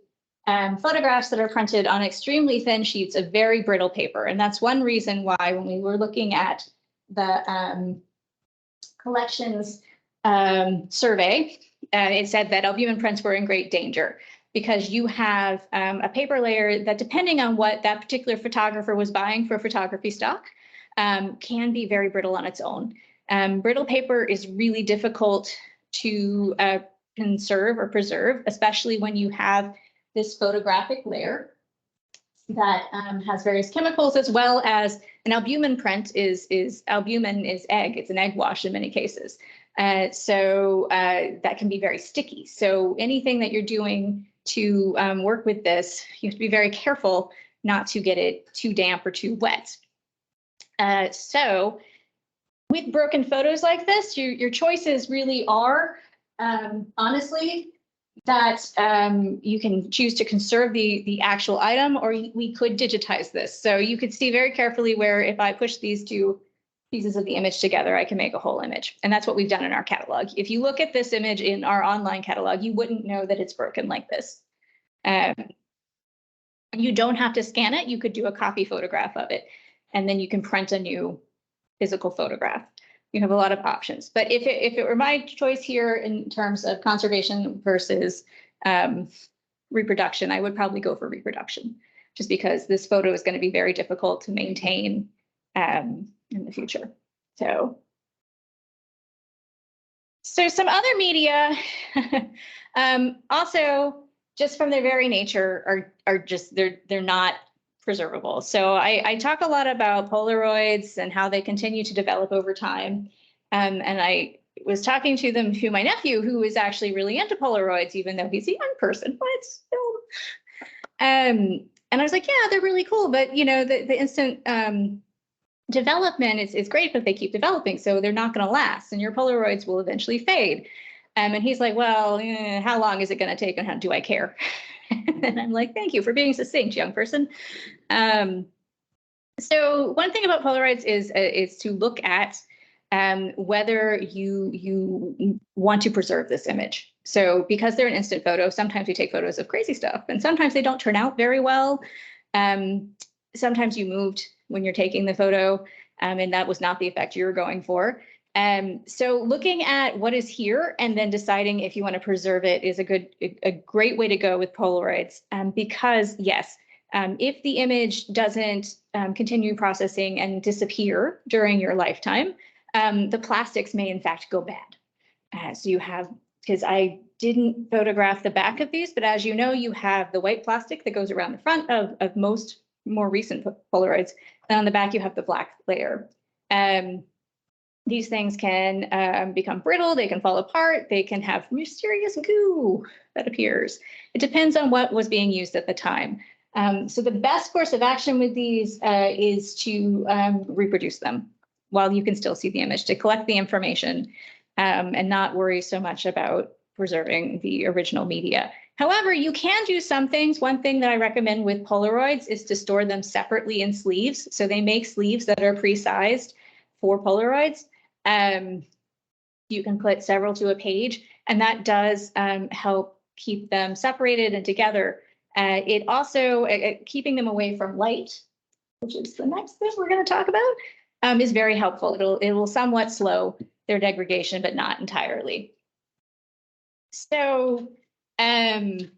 photographs that are printed on extremely thin sheets of very brittle paper. And that's one reason why when we were looking at the collections survey, it said that albumin prints were in great danger, because you have a paper layer that, depending on what that particular photographer was buying for photography stock, can be very brittle on its own. Brittle paper is really difficult to conserve or preserve, especially when you have this photographic layer that has various chemicals, as well as an albumin print albumin is egg. It's an egg wash in many cases. So that can be very sticky. So anything that you're doing to work with this, you have to be very careful not to get it too damp or too wet. So with broken photos like this, your choices really are, honestly, that you can choose to conserve the actual item, or we could digitize this. So you could see very carefully where if I push these two pieces of the image together, I can make a whole image. And that's what we've done in our catalog. If you look at this image in our online catalog, you wouldn't know that it's broken like this. You don't have to scan it. You could do a copy photograph of it, and then you can print a new physical photograph. You have a lot of options. But if it were my choice here in terms of conservation versus reproduction, I would probably go for reproduction, just because this photo is going to be very difficult to maintain in the future. So some other media also, just from their very nature, are just they're not preservable. So I talk a lot about Polaroids and how they continue to develop over time. And I was talking to my nephew, who is actually really into Polaroids, even though he's a young person, but still. And I was like, yeah, they're really cool. But, you know, the instant development is great, but they keep developing. So they're not going to last, and your Polaroids will eventually fade. And he's like, well, how long is it going to take, and how do I care? And I'm like, thank you for being succinct, young person. So one thing about Polaroids is to look at whether you want to preserve this image. So because they're an instant photo, sometimes we take photos of crazy stuff, and sometimes they don't turn out very well. Sometimes you moved when you're taking the photo, and that was not the effect you were going for. So looking at what is here and then deciding if you want to preserve it is a great way to go with Polaroids. Because yes, if the image doesn't continue processing and disappear during your lifetime, the plastics may in fact go bad. So you have, because I didn't photograph the back of these, but as you know, you have the white plastic that goes around the front of most more recent Polaroids. And on the back, you have the black layer. These things can become brittle, they can fall apart, they can have mysterious goo that appears. It depends on what was being used at the time. So the best course of action with these is to reproduce them while you can still see the image, to collect the information and not worry so much about preserving the original media. However, you can do some things. One thing that I recommend with Polaroids is to store them separately in sleeves. So they make sleeves that are pre-sized for Polaroids. You can put several to a page, and that does help keep them separated and together. It also, keeping them away from light, which is the next thing we're going to talk about, is very helpful. It will somewhat slow their degradation, but not entirely. So light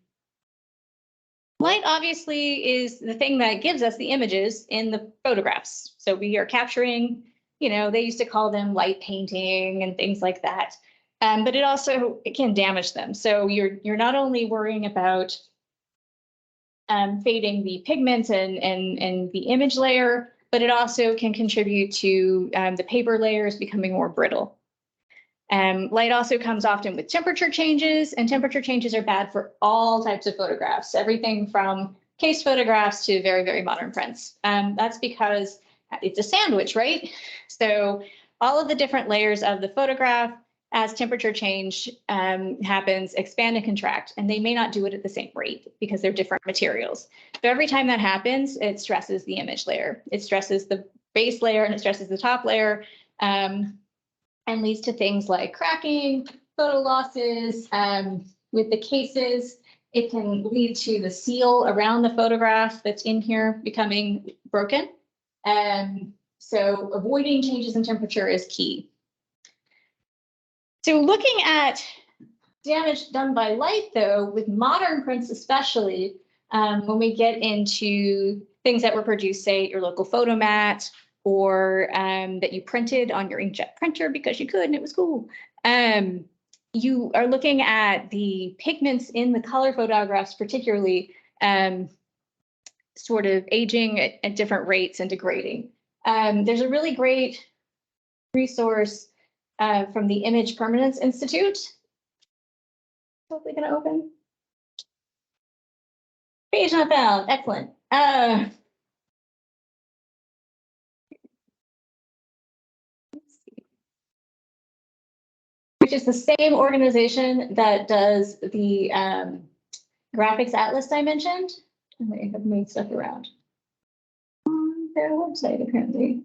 obviously is the thing that gives us the images in the photographs. So we are capturing, you know, they used to call them light painting and things like that. But it can damage them. So you're not only worrying about fading the pigment and the image layer, but it also can contribute to the paper layers becoming more brittle. Light also comes often with temperature changes, and temperature changes are bad for all types of photographs, everything from case photographs to very, very modern prints. That's because it's a sandwich, right? So all of the different layers of the photograph, as temperature change happens, expand and contract, and they may not do it at the same rate because they're different materials. So every time that happens, it stresses the image layer. It stresses the base layer and it stresses the top layer, and leads to things like cracking, photo losses. With the cases, it can lead to the seal around the photograph that's in here becoming broken. So avoiding changes in temperature is key. So looking at damage done by light, though, with modern prints especially, when we get into things that were produced, say, at your local photomat or that you printed on your inkjet printer because you could and it was cool. You are looking at the pigments in the color photographs, particularly sort of aging at different rates and degrading. There's a really great resource from the Image Permanence Institute. Hopefully going to open. Page not found. Excellent. Let's see. Which is the same organization that does the graphics atlas I mentioned. And they have moved stuff around on their website, apparently.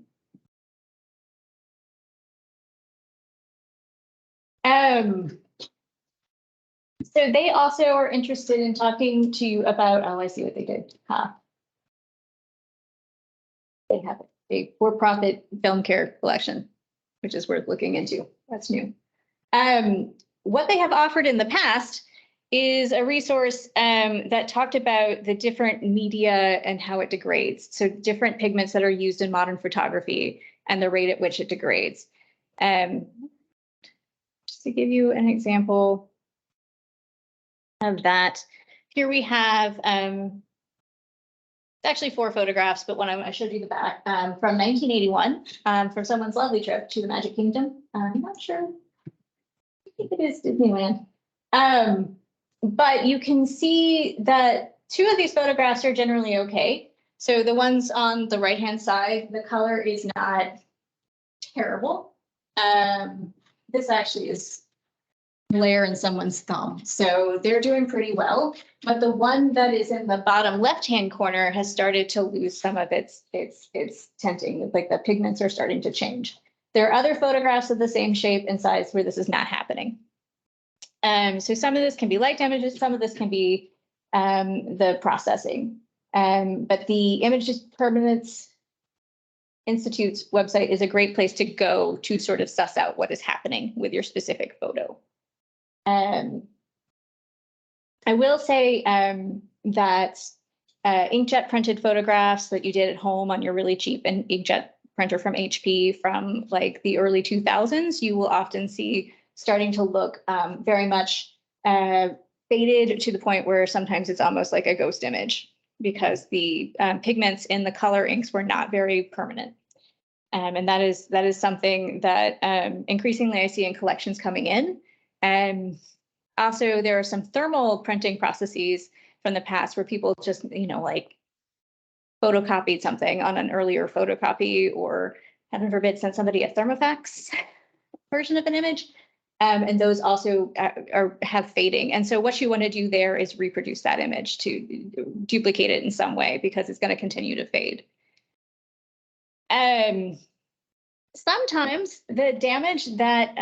So they also are interested in talking to you about, oh, I see what they did. They have a for-profit film care collection, which is worth looking into. That's new. What they have offered in the past is a resource that talked about the different media and how it degrades. So different pigments that are used in modern photography and the rate at which it degrades. Just to give you an example of that, here we have actually 4 photographs, but one I showed you the back from 1981 from someone's lovely trip to the Magic Kingdom. I'm not sure. I think it is Disneyland. But you can see that 2 of these photographs are generally okay. So the ones on the right-hand side, the color is not terrible. This actually is glare in someone's thumb. So they're doing pretty well. But the one that is in the bottom left-hand corner has started to lose some of its tinting. Like the pigments are starting to change. There are other photographs of the same shape and size where this is not happening. So some of this can be light damages, some of this can be the processing. But the Image Permanence Institute's website is a great place to go to sort of suss out what is happening with your specific photo. I will say that inkjet printed photographs that you did at home on your really cheap and inkjet printer from HP from like the early 2000s, you will often see starting to look very much faded to the point where sometimes it's almost like a ghost image because the pigments in the color inks were not very permanent. And that is something that increasingly I see in collections coming in. And also there are some thermal printing processes from the past where people just, like photocopied something on an earlier photocopy or heaven forbid sent somebody a thermofax version of an image. And those also have fading. And so what you want to do there is reproduce that image to duplicate it in some way because it's going to continue to fade. Sometimes the damage that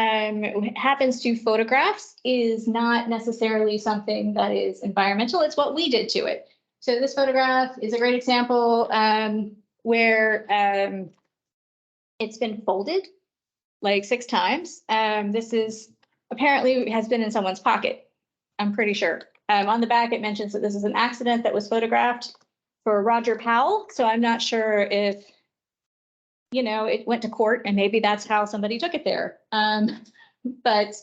happens to photographs is not necessarily something that is environmental. It's what we did to it. So this photograph is a great example where it's been folded like 6 times. This is apparently has been in someone's pocket. I'm pretty sure. On the back, it mentions that this is an accident that was photographed for Roger Powell. So I'm not sure if it went to court and maybe that's how somebody took it there. But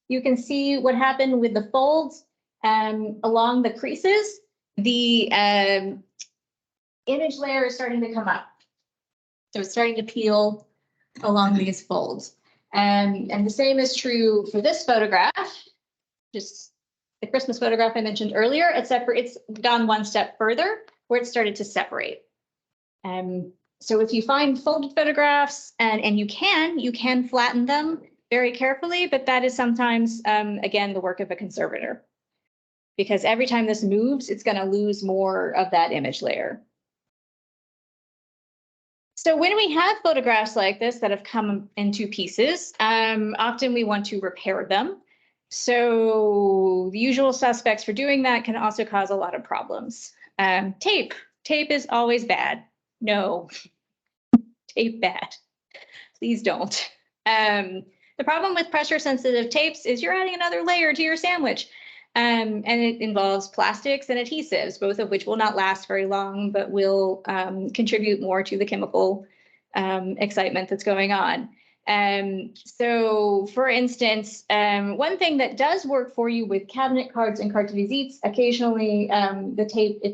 you can see what happened with the folds along the creases. The image layer is starting to come up. So it's starting to peel along these folds. And the same is true for this photograph, just the Christmas photograph I mentioned earlier, except for it's gone one step further where it started to separate. So if you find folded photographs and you can flatten them very carefully, but that is sometimes, again, the work of a conservator. Because every time this moves, it's going to lose more of that image layer. So when we have photographs like this that have come in 2 pieces, often we want to repair them. So the usual suspects for doing that can also cause a lot of problems. Tape is always bad. No, tape bad. Please don't. The problem with pressure sensitive tapes is you're adding another layer to your sandwich. And it involves plastics and adhesives, both of which will not last very long, but will contribute more to the chemical excitement that's going on. So for instance, one thing that does work for you with cabinet cards and carte de visites, occasionally if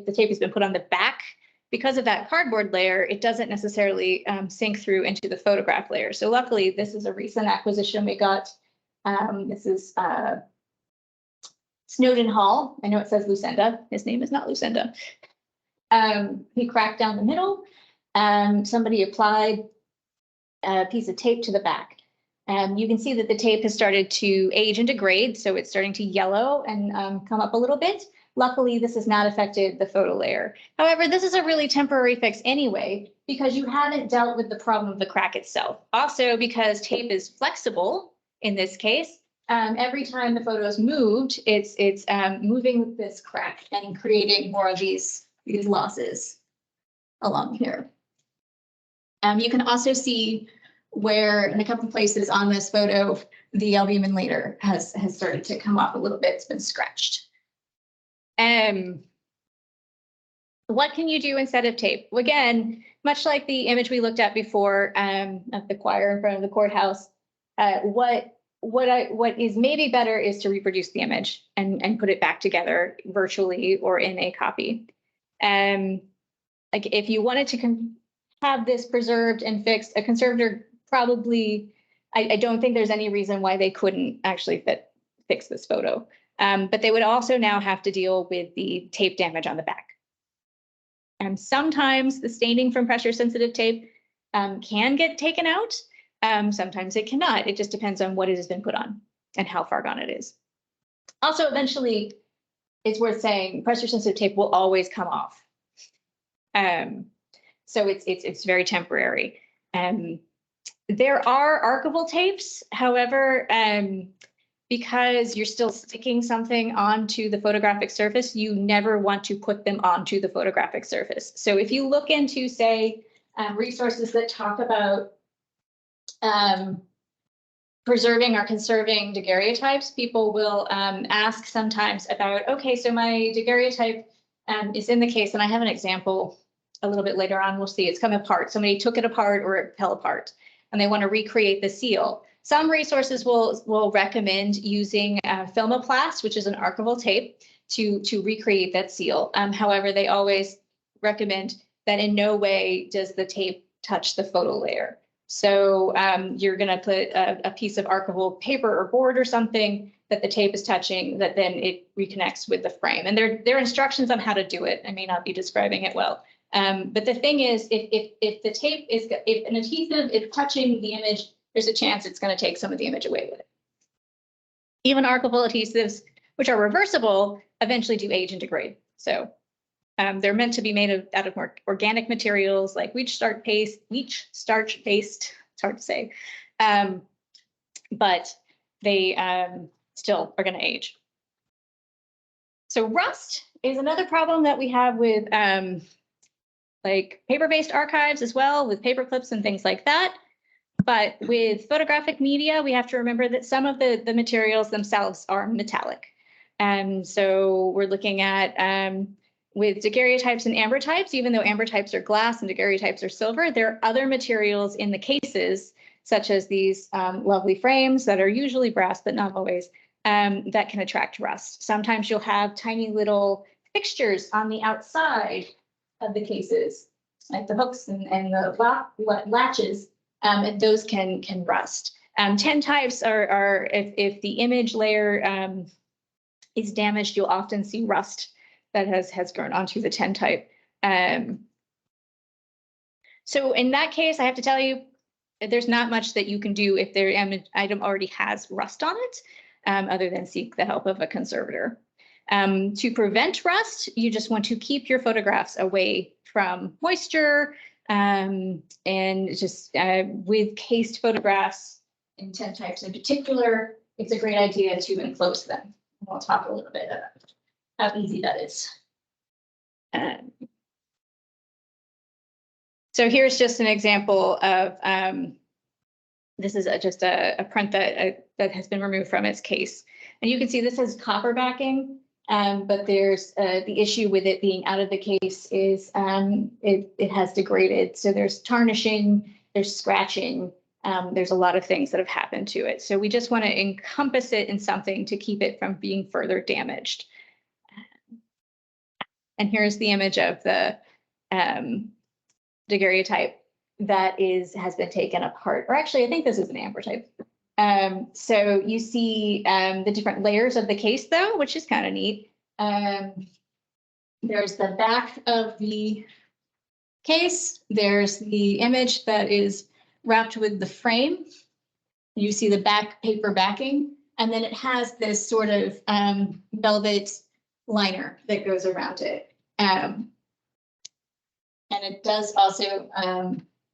the tape has been put on the back, because of that cardboard layer, it doesn't necessarily sink through into the photograph layer. So luckily, this is a recent acquisition we got. This is Snowden Hall. I know it says Lucinda. His name is not Lucinda. He cracked down the middle. Somebody applied a piece of tape to the back. You can see that the tape has started to age and degrade, so it's starting to yellow and come up a little bit. Luckily, this has not affected the photo layer. However, this is a really temporary fix anyway, because you haven't dealt with the problem of the crack itself. Also, because tape is flexible in this case, every time the photo is moved, it's moving this crack and creating more of these losses along here. You can also see where in a couple places on this photo, the albumin layer has started to come off a little bit. It's been scratched. What can you do instead of tape? Well, again, much like the image we looked at before of the choir in front of the courthouse, what is maybe better is to reproduce the image and put it back together virtually or in a copy. Like if you wanted to have this preserved and fixed, a conservator probably, I don't think there's any reason why they couldn't actually fix this photo. But they would also now have to deal with the tape damage on the back. Sometimes the staining from pressure sensitive tape can get taken out. Sometimes it cannot. It just depends on what it has been put on and how far gone it is. Also, eventually, it's worth saying pressure sensitive tape will always come off. So it's very temporary. There are archival tapes, however, because you're still sticking something onto the photographic surface, you never want to put them onto the photographic surface. So if you look into, say, resources that talk about preserving or conserving daguerreotypes, people will ask sometimes about, okay, so my daguerreotype is in the case, and I have an example a little bit later on, we'll see it's come apart. Somebody took it apart or it fell apart, and they want to recreate the seal. Some resources will recommend using Filmoplast, which is an archival tape, to recreate that seal. However, they always recommend that in no way does the tape touch the photo layer. So you're going to put a piece of archival paper or board or something that the tape is touching, that then it reconnects with the frame. And there are instructions on how to do it. I may not be describing it well. But the thing is, if the tape is, if an adhesive is touching the image, there's a chance it's going to take some of the image away with it. Even archival adhesives, which are reversible, eventually do age and degrade. So they're meant to be made out of more organic materials like wheat starch paste. It's hard to say, but they still are going to age. So rust is another problem that we have with like paper-based archives as well, with paper clips and things like that. But with photographic media, we have to remember that some of the materials themselves are metallic. So we're looking at with daguerreotypes and ambrotypes, even though ambrotypes are glass and daguerreotypes are silver, there are other materials in the cases, such as these lovely frames that are usually brass, but not always, that can attract rust. Sometimes you'll have tiny little fixtures on the outside of the cases, like the hooks and the latches, and those can rust. Tintypes are if the image layer is damaged, you'll often see rust that has grown onto the tintype. So in that case, I have to tell you, there's not much that you can do if their item already has rust on it, other than seek the help of a conservator. To prevent rust, you just want to keep your photographs away from moisture, and just with cased photographs in tintypes in particular, it's a great idea to enclose them. We'll talk a little bit about how easy that is. So here's just an example of, this is just a print that has been removed from its case. And you can see this has copper backing, but there's the issue with it being out of the case is it has degraded. So there's tarnishing there's scratching, there's a lot of things that have happened to it. So we just want to encompass it in something to keep it from being further damaged. And here's the image of the daguerreotype that has been taken apart. Or actually, I think this is an ambrotype. So you see the different layers of the case, though, which is kind of neat. There's the back of the case. There's the image that is wrapped with the frame. You see the back paper backing, and then it has this sort of velvet liner that goes around it. And it does also,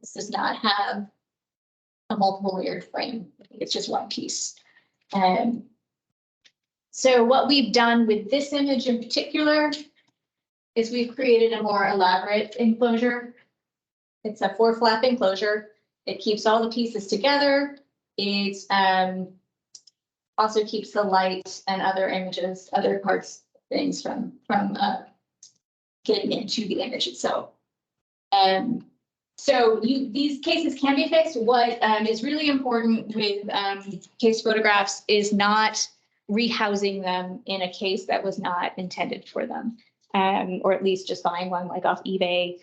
this does not have a multiple layered frame. I think it's just one piece. So what we've done with this image in particular is we've created a more elaborate enclosure. It's a 4-flap enclosure. It keeps all the pieces together. It also keeps the light and other images, other parts, things from getting into the image itself. So these cases can be fixed. What is really important with case photographs is not rehousing them in a case that was not intended for them, or at least just buying one like off eBay,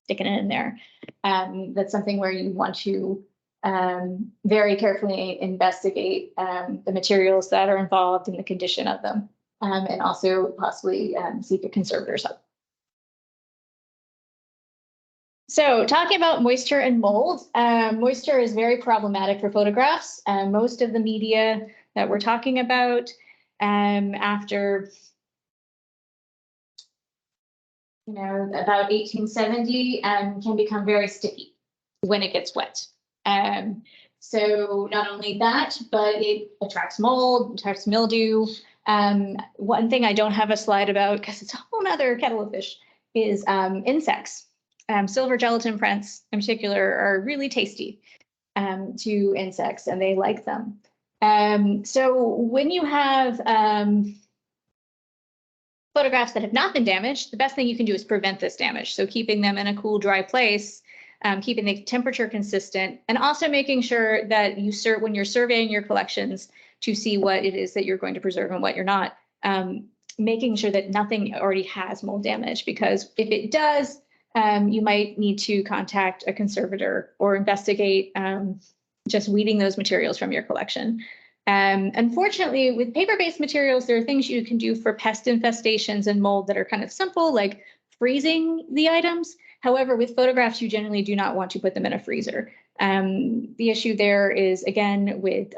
sticking it in there. That's something where you want to very carefully investigate the materials that are involved and the condition of them, and also possibly seek a conservator's help. So talking about moisture and mold, moisture is very problematic for photographs. Most of the media that we're talking about after, about 1870 can become very sticky when it gets wet. So not only that, but it attracts mold, attracts mildew. One thing I don't have a slide about because it's a whole nother kettle of fish is insects. Silver gelatin prints in particular are really tasty to insects, and they like them. So when you have photographs that have not been damaged, the best thing you can do is prevent this damage. So keeping them in a cool, dry place, keeping the temperature consistent, and also making sure that when you're surveying your collections to see what it is that you're going to preserve and what you're not, making sure that nothing already has mold damage, because if it does, you might need to contact a conservator or investigate just weeding those materials from your collection. Unfortunately, with paper-based materials, there are things you can do for pest infestations and mold that are kind of simple, like freezing the items. However, with photographs, you generally do not want to put them in a freezer. The issue there is, again, with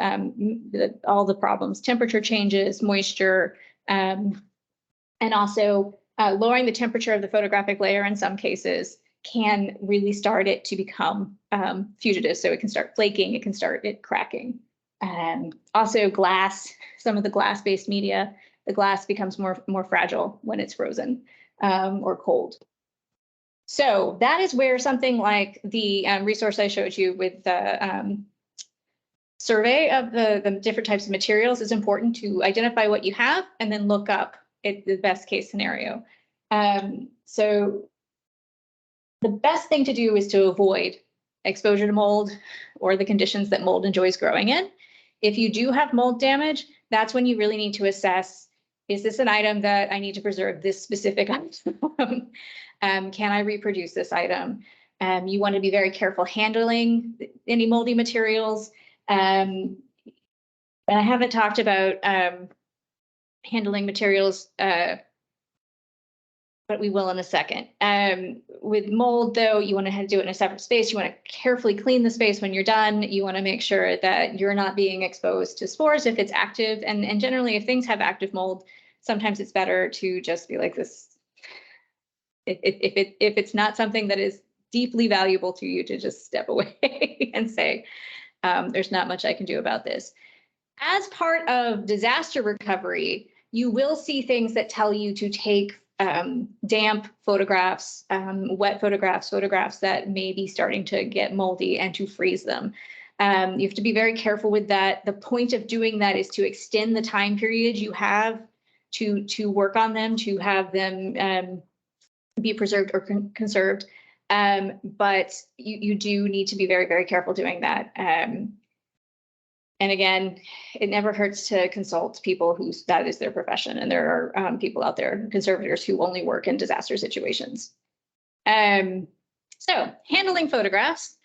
all the problems, temperature changes, moisture, and also lowering the temperature of the photographic layer in some cases can really start it to become fugitive. So it can start flaking, it can start it cracking. Also glass, some of the glass-based media, the glass becomes more fragile when it's frozen or cold. So that is where something like the resource I showed you with the survey of the different types of materials is important to identify what you have and then look up the best case scenario. So the best thing to do is to avoid exposure to mold or the conditions that mold enjoys growing in. If you do have mold damage, that's when you really need to assess, is this an item that I need to preserve this specific item? Can I reproduce this item? You want to be very careful handling any moldy materials. And I haven't talked about handling materials, but we will in a second. With mold, though, you want to do it in a separate space. You want to carefully clean the space when you're done. You want to make sure that you're not being exposed to spores if it's active. And generally, if things have active mold, sometimes it's better to just be like this. If it's not something that is deeply valuable to you, to just step away and say, there's not much I can do about this. As part of disaster recovery, you will see things that tell you to take damp photographs, wet photographs, photographs that may be starting to get moldy, and to freeze them. You have to be very careful with that. The point of doing that is to extend the time period you have to work on them, to have them be preserved or conserved. But you do need to be very, very careful doing that. And again, it never hurts to consult people who that is their profession. And there are people out there, conservators, who only work in disaster situations. So handling photographs.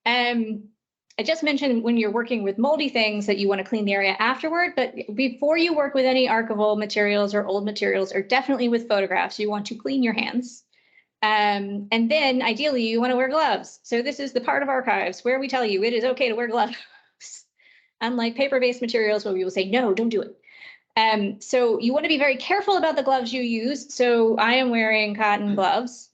I just mentioned when you're working with moldy things that you want to clean the area afterward, but before you work with any archival materials or old materials, or definitely with photographs, you want to clean your hands. And then ideally you want to wear gloves. So this is the part of archives where we tell you it is okay to wear gloves. Unlike paper-based materials where we will say, no, don't do it. So you want to be very careful about the gloves you use. So I am wearing cotton gloves.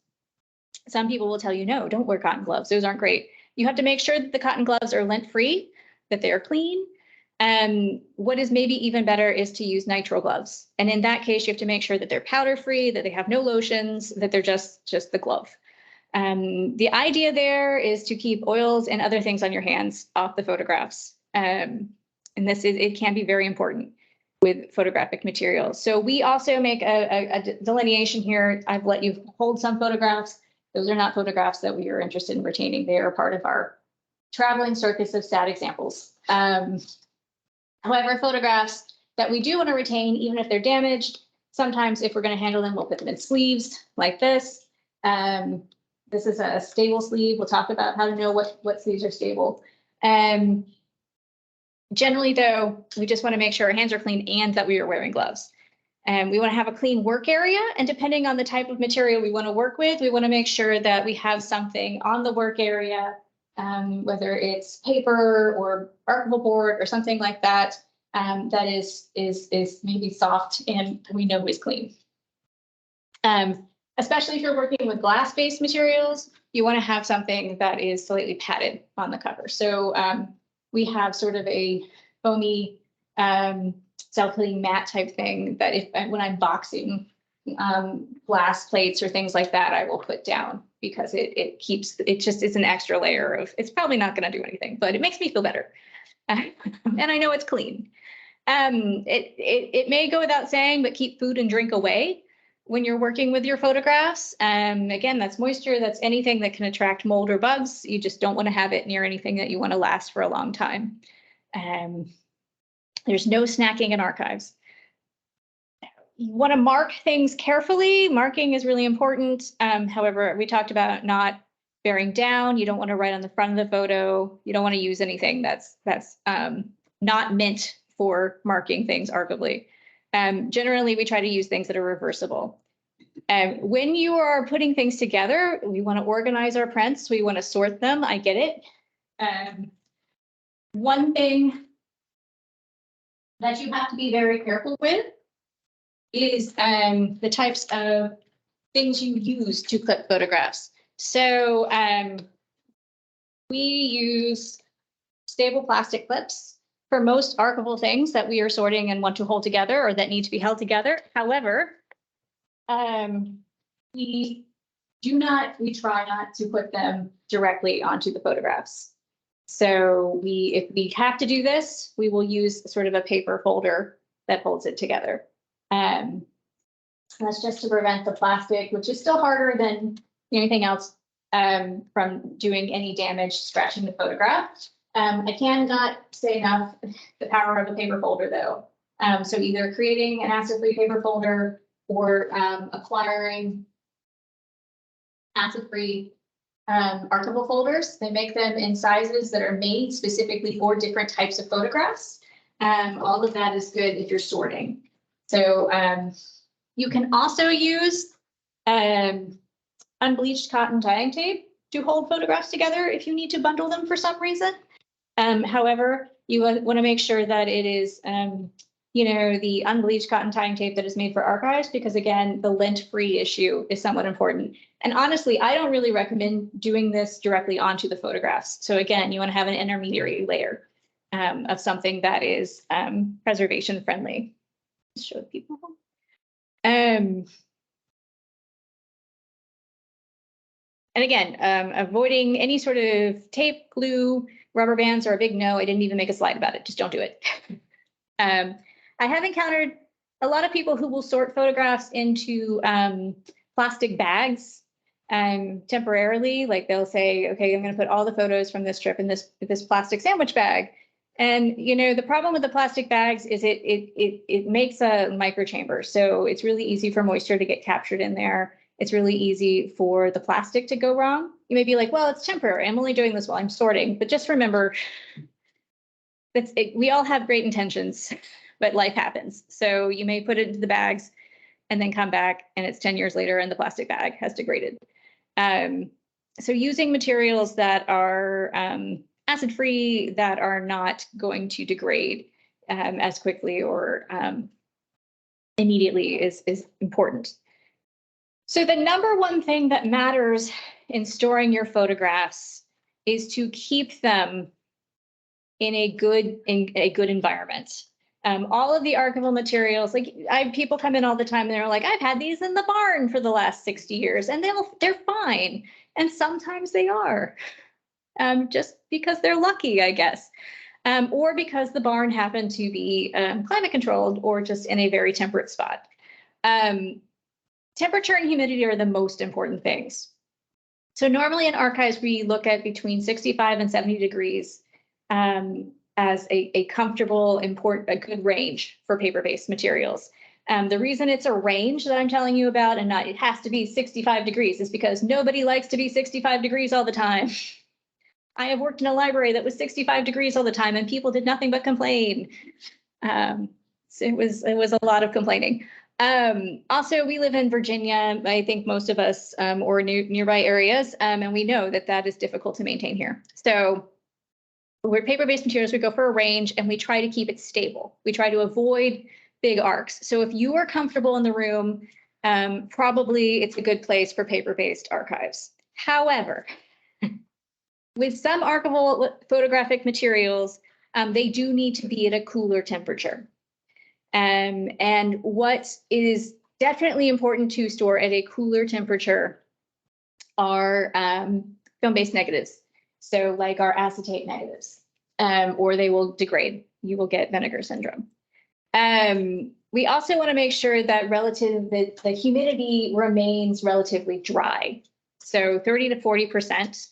Some people will tell you, no, don't wear cotton gloves. Those aren't great. You have to make sure that the cotton gloves are lint-free, that they are clean. What is maybe even better is to use nitrile gloves. And in that case, you have to make sure that they're powder-free, that they have no lotions, that they're just the glove. The idea there is to keep oils and other things on your hands off the photographs. And it can be very important with photographic materials. So we also make a delineation here. I've let you hold some photographs. Those are not photographs that we are interested in retaining. They are part of our traveling circus of stat examples. However, photographs that we do want to retain, even if they're damaged, sometimes if we're going to handle them, we'll put them in sleeves like this. This is a stable sleeve. We'll talk about how to know what sleeves are stable. Generally, though, we just want to make sure our hands are clean and that we are wearing gloves. We want to have a clean work area, and depending on the type of material we want to work with, we want to make sure that we have something on the work area, whether it's paper or archival board or something like that, that is maybe soft and we know is clean. Especially if you're working with glass-based materials, you want to have something that is slightly padded on the cover. So we have sort of a foamy self-cleaning mat type thing that when I'm boxing glass plates or things like that, I will put down, because it's an extra layer of, it's probably not going to do anything, but it makes me feel better. And I know it's clean. It may go without saying, but keep food and drink away when you're working with your photographs. Again, that's moisture, that's anything that can attract mold or bugs. You just don't want to have it near anything that you want to last for a long time. There's no snacking in archives. You want to mark things carefully. Marking is really important. However, we talked about not bearing down. You don't want to write on the front of the photo. You don't want to use anything that's not meant for marking things arguably. Generally, we try to use things that are reversible. When you are putting things together, we want to organize our prints. We want to sort them. I get it. One thing that you have to be very careful with is the types of things you use to clip photographs. So we use stable plastic clips for most archival things that we are sorting and want to hold together or that need to be held together. However, we try not to put them directly onto the photographs. So if we have to do this, we will use sort of a paper folder that holds it together. That's just to prevent the plastic, which is still harder than anything else, from doing any damage, scratching the photograph. I cannot say enough the power of a paper folder, though. So either creating an acid-free paper folder or acquiring acid-free archival folders. They make them in sizes that are made specifically for different types of photographs. All of that is good if you're sorting. So you can also use unbleached cotton tying tape to hold photographs together if you need to bundle them for some reason. However, you want to make sure that it is, the unbleached cotton tying tape that is made for archives, because again, the lint-free issue is somewhat important. And honestly, I don't really recommend doing this directly onto the photographs. So again, you want to have an intermediary layer of something that is preservation friendly. Show people. And again, avoiding any sort of tape, glue, rubber bands are a big no. I didn't even make a slide about it. Just don't do it. I have encountered a lot of people who will sort photographs into plastic bags. temporarily. Like they'll say, okay, I'm going to put all the photos from this trip in this plastic sandwich bag. And, you know, the problem with the plastic bags is it makes a microchamber. So it's really easy for moisture to get captured in there. It's really easy for the plastic to go wrong. You may be like, well, it's temporary. I'm only doing this while I'm sorting. But just remember, we all have great intentions, but life happens. So you may put it into the bags and then come back and it's 10 years later and the plastic bag has degraded. So using materials that are acid-free, that are not going to degrade as quickly or immediately is important. So the number one thing that matters in storing your photographs is to keep them in a good environment. All of the archival materials, like I have people come in all the time and they're like, I've had these in the barn for the last 60 years and they're fine. And sometimes they are, just because they're lucky, I guess. Or because the barn happened to be climate controlled or just in a very temperate spot. Temperature and humidity are the most important things. So normally in archives, we look at between 65 and 70 degrees as a comfortable, a good range for paper-based materials. The reason it's a range that I'm telling you about and not it has to be 65 degrees is because nobody likes to be 65 degrees all the time. I have worked in a library that was 65 degrees all the time and people did nothing but complain. So it was a lot of complaining. Also, we live in Virginia, I think most of us, or nearby areas, and we know that is difficult to maintain here. So we're paper-based materials, we go for a range and we try to keep it stable. We try to avoid big arcs. So if you are comfortable in the room, probably it's a good place for paper-based archives. However, with some archival photographic materials, they do need to be at a cooler temperature. And what is definitely important to store at a cooler temperature are film-based negatives. So like our acetate negatives, or they will degrade. You will get vinegar syndrome. We also want to make sure that the humidity remains relatively dry. So 30 to 40%,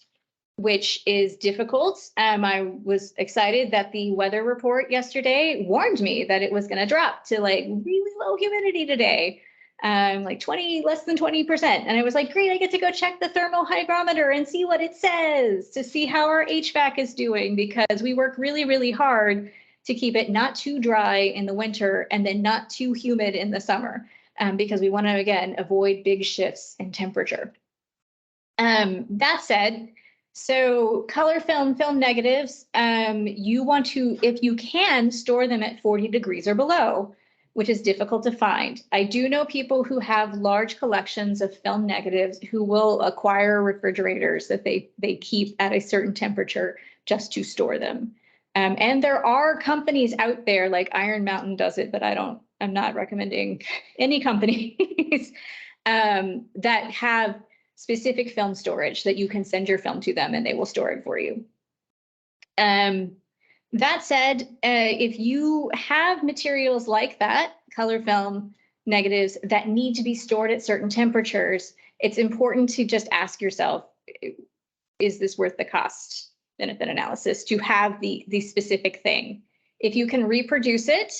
which is difficult. I was excited that the weather report yesterday warned me that it was going to drop to like really low humidity today, like less than 20%. And I was like, great, I get to go check the thermal hygrometer and see what it says to see how our HVAC is doing, because we work really, really hard to keep it not too dry in the winter and then not too humid in the summer, because we want to, again, avoid big shifts in temperature. That said, so color film negatives, you want to, if you can, store them at 40 degrees or below, which is difficult to find. I do know people who have large collections of film negatives who will acquire refrigerators that they keep at a certain temperature just to store them. And there are companies out there, like Iron Mountain does it, but I'm not recommending any companies that have specific film storage that you can send your film to them and they will store it for you. That said, if you have materials like that, color film negatives that need to be stored at certain temperatures, it's important to just ask yourself, is this worth the cost benefit analysis to have the specific thing? If you can reproduce it,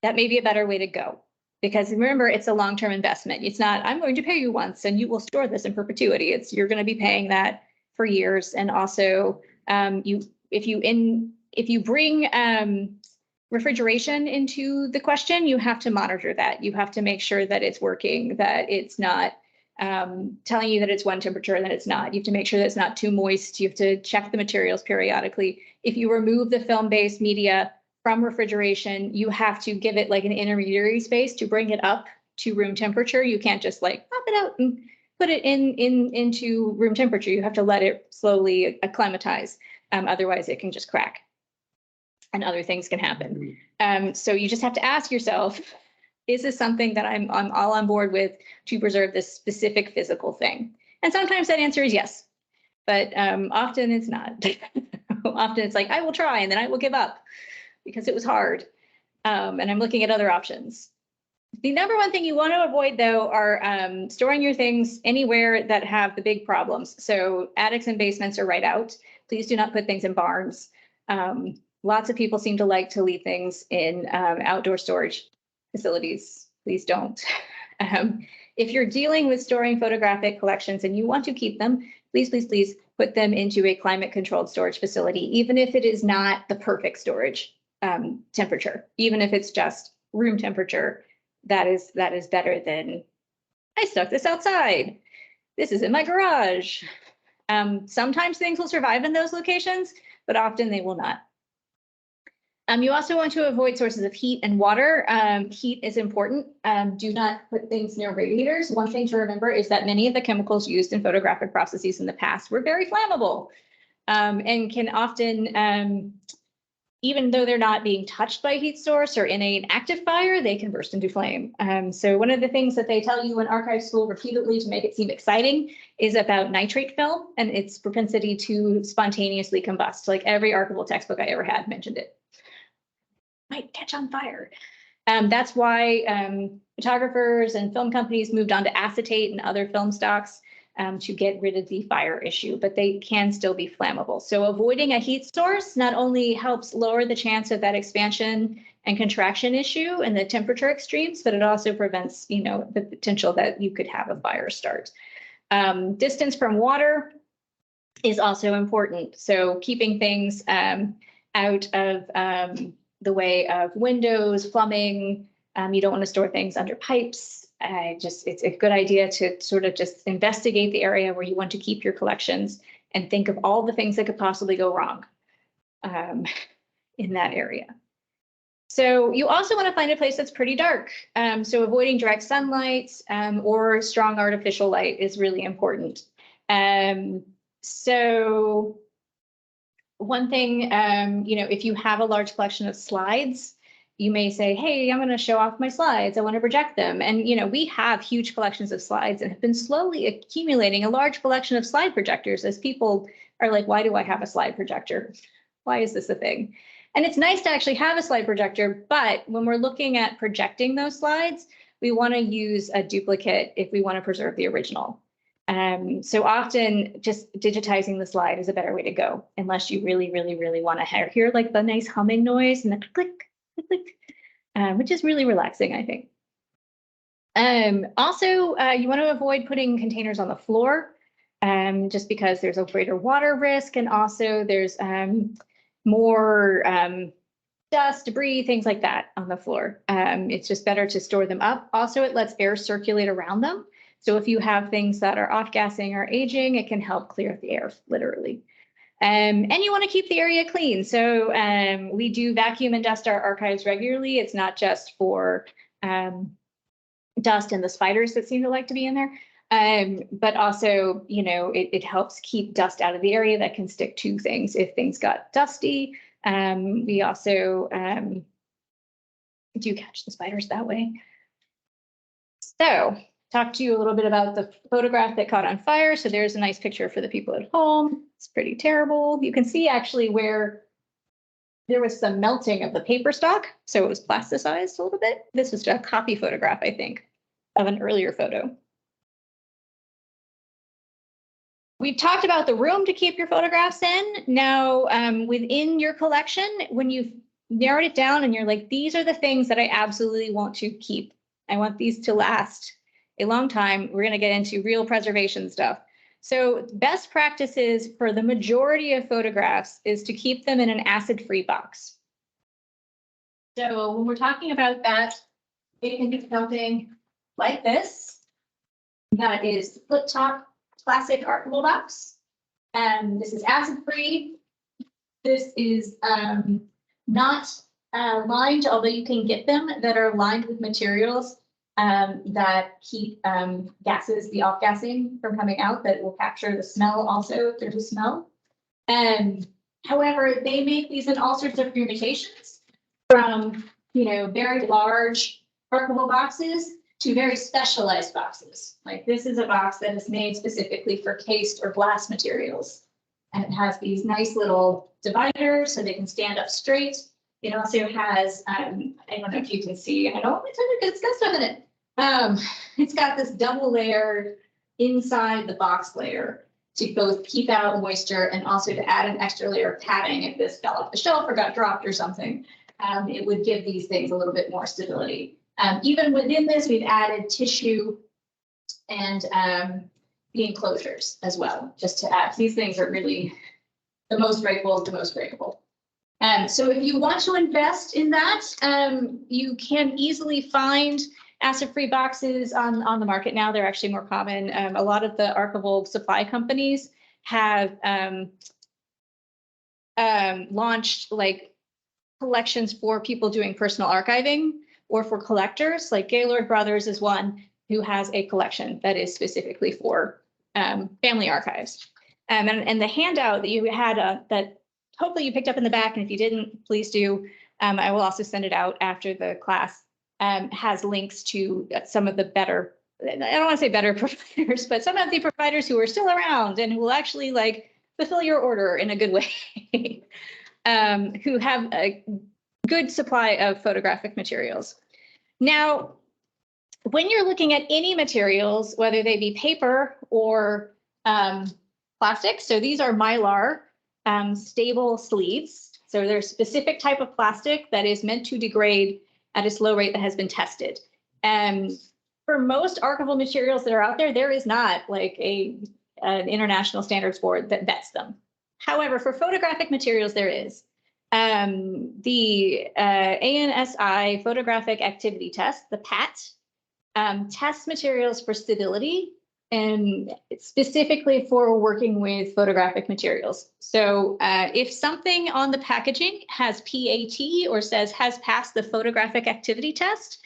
that may be a better way to go. Because remember, it's a long-term investment. It's not, I'm going to pay you once and you will store this in perpetuity. It's, you're going to be paying that for years. And also, if you bring refrigeration into the question, you have to monitor that. You have to make sure that it's working, that it's not telling you that it's one temperature and that it's not. You have to make sure that it's not too moist. You have to check the materials periodically. If you remove the film-based media from refrigeration, you have to give it like an intermediary space to bring it up to room temperature. You can't just like pop it out and put it into room temperature. You have to let it slowly acclimatize. Otherwise it can just crack and other things can happen. So you just have to ask yourself, is this something that I'm all on board with to preserve this specific physical thing? And sometimes that answer is yes, but often it's not. Often it's like, I will try and then I will give up because it was hard. And I'm looking at other options. The number one thing you want to avoid, though, are storing your things anywhere that have the big problems. So attics and basements are right out. Please do not put things in barns. Lots of people seem to like to leave things in outdoor storage facilities. Please don't. If you're dealing with storing photographic collections and you want to keep them, please, please, please put them into a climate controlled storage facility, even if it is not the perfect storage temperature, even if it's just room temperature. That is better than, I stuck this outside. This is in my garage. Sometimes things will survive in those locations, but often they will not. You also want to avoid sources of heat and water. Heat is important. Do not put things near radiators. One thing to remember is that many of the chemicals used in photographic processes in the past were very flammable and can often, even though they're not being touched by a heat source or in an active fire, they can burst into flame. So one of the things that they tell you in archive school repeatedly to make it seem exciting is about nitrate film and its propensity to spontaneously combust. Like every archival textbook I ever had mentioned it. Might catch on fire. That's why photographers and film companies moved on to acetate and other film stocks to get rid of the fire issue, but they can still be flammable. So avoiding a heat source not only helps lower the chance of that expansion and contraction issue and the temperature extremes, but it also prevents, the potential that you could have a fire start. Distance from water is also important. So keeping things out of the way of windows, plumbing. You don't want to store things under pipes. It's a good idea to sort of just investigate the area where you want to keep your collections and think of all the things that could possibly go wrong in that area. So you also want to find a place that's pretty dark. So avoiding direct sunlight or strong artificial light is really important. So one thing, if you have a large collection of slides, you may say, hey, I'm going to show off my slides. I want to project them. And, we have huge collections of slides and have been slowly accumulating a large collection of slide projectors as people are like, why do I have a slide projector? Why is this a thing? And it's nice to actually have a slide projector, but when we're looking at projecting those slides, we want to use a duplicate if we want to preserve the original. So often just digitizing the slide is a better way to go, unless you really, really, really want to hear like the nice humming noise and the click, click, click, which is really relaxing, I think. Also, you want to avoid putting containers on the floor, just because there's a greater water risk, and also there's more dust, debris, things like that on the floor. It's just better to store them up. Also, it lets air circulate around them. So if you have things that are off-gassing or aging, it can help clear the air, literally. And you want to keep the area clean. So we do vacuum and dust our archives regularly. It's not just for dust and the spiders that seem to like to be in there, but also, it helps keep dust out of the area that can stick to things if things got dusty. We also do catch the spiders that way. So talk to you a little bit about the photograph that caught on fire. So there's a nice picture for the people at home. It's pretty terrible. You can see actually where there was some melting of the paper stock. So it was plasticized a little bit. This was a copy photograph, I think, of an earlier photo. We've talked about the room to keep your photographs in. Now, within your collection, when you've narrowed it down and you're like, these are the things that I absolutely want to keep. I want these to last a long time. We're going to get into real preservation stuff. So best practices for the majority of photographs is to keep them in an acid-free box. So when we're talking about that, it can be something like this. That is flip top classic archival box. This is acid-free. This is not lined, although you can get them that are lined with materials that keep gases, the off-gassing from coming out, that will capture the smell also if there's a smell. However, they make these in all sorts of permutations, from very large archival boxes to very specialized boxes. Like this is a box that is made specifically for cased or glass materials. And it has these nice little dividers so they can stand up straight. It also has, I don't know if you can see, I don't, it's got stuff in it. It's got this double layer inside the box layer to both keep out moisture and also to add an extra layer of padding if this fell off the shelf or got dropped or something. It would give these things a little bit more stability. Even within this, we've added tissue and the enclosures as well, just to add. These things are really the most breakable, the most breakable. So if you want to invest in that, you can easily find acid-free boxes on the market now. They're actually more common. A lot of the archival supply companies have launched like collections for people doing personal archiving or for collectors. Like Gaylord Brothers is one who has a collection that is specifically for family archives. And the handout that you had that hopefully you picked up in the back, and if you didn't, please do. I will also send it out after the class. Has links to some of the better, I don't want to say better providers, but some of the providers who are still around and who will actually like fulfill your order in a good way, who have a good supply of photographic materials. Now, when you're looking at any materials, whether they be paper or plastic, so these are Mylar stable sleeves. So they're a specific type of plastic that is meant to degrade at a slow rate that has been tested. And for most archival materials that are out there, there is not like an international standards board that vets them. However, for photographic materials, there is. The ANSI Photographic Activity Test, the PAT, tests materials for stability and specifically for working with photographic materials. So if something on the packaging has PAT or says has passed the photographic activity test,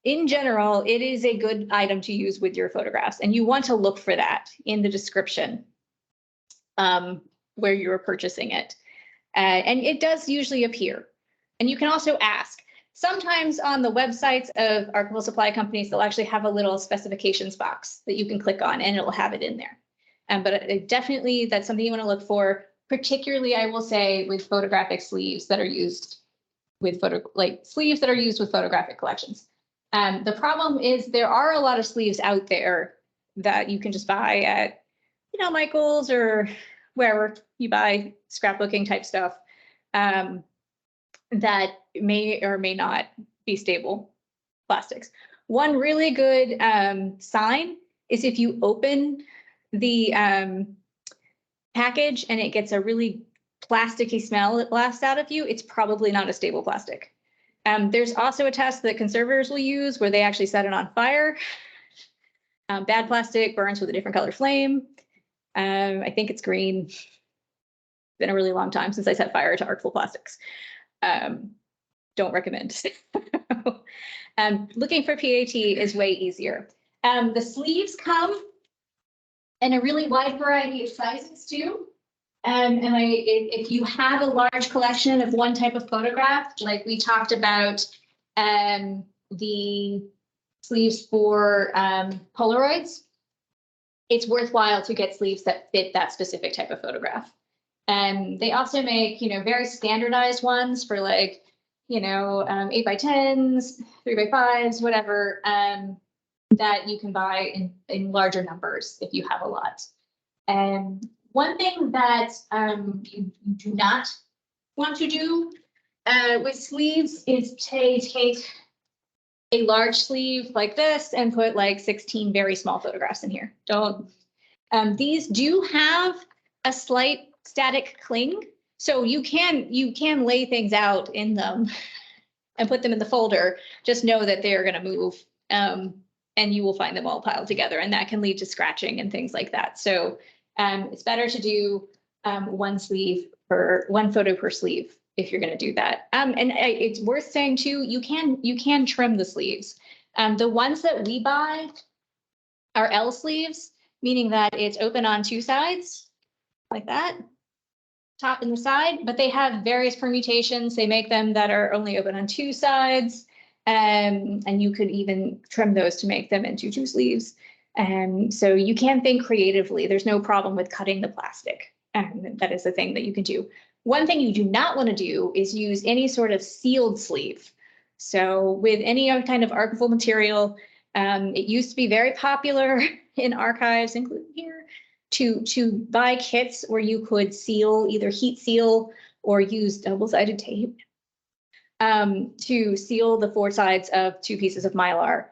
in general, it is a good item to use with your photographs. And you want to look for that in the description where you're purchasing it. And it does usually appear. And you can also ask. Sometimes on the websites of archival supply companies, they'll actually have a little specifications box that you can click on and it'll have it in there. But definitely that's something you want to look for, particularly I will say with photographic sleeves that are used with sleeves that are used with photographic collections. The problem is there are a lot of sleeves out there that you can just buy at, Michael's or wherever you buy scrapbooking type stuff. That may or may not be stable plastics. One really good sign is if you open the package and it gets a really plasticky smell that blasts out of you, it's probably not a stable plastic. There's also a test that conservators will use where they actually set it on fire. Bad plastic burns with a different color flame. I think it's green. It's been a really long time since I set fire to artful plastics. Don't recommend. Looking for PAT is way easier. The sleeves come in a really wide variety of sizes too. If you have a large collection of one type of photograph, like we talked about the sleeves for Polaroids, it's worthwhile to get sleeves that fit that specific type of photograph. They also make, very standardized ones for 8x10s, 3x5s, whatever, that you can buy in larger numbers if you have a lot. One thing that you do not want to do with sleeves is take a large sleeve like this and put 16 very small photographs in here. Don't. These do have a slight static cling, so you can lay things out in them and put them in the folder. Just know that they are going to move, and you will find them all piled together, and that can lead to scratching and things like that. So it's better to do one photo per sleeve if you're going to do that. It's worth saying too, you can trim the sleeves. The ones that we buy are L sleeves, meaning that it's open on two sides like that, top and the side, but they have various permutations. They make them that are only open on two sides, and you could even trim those to make them into two sleeves. So you can think creatively. There's no problem with cutting the plastic. That is the thing that you can do. One thing you do not want to do is use any sort of sealed sleeve. So with any other kind of archival material, it used to be very popular in archives, including here, to buy kits where you could seal, either heat seal or use double-sided tape to seal the four sides of two pieces of Mylar,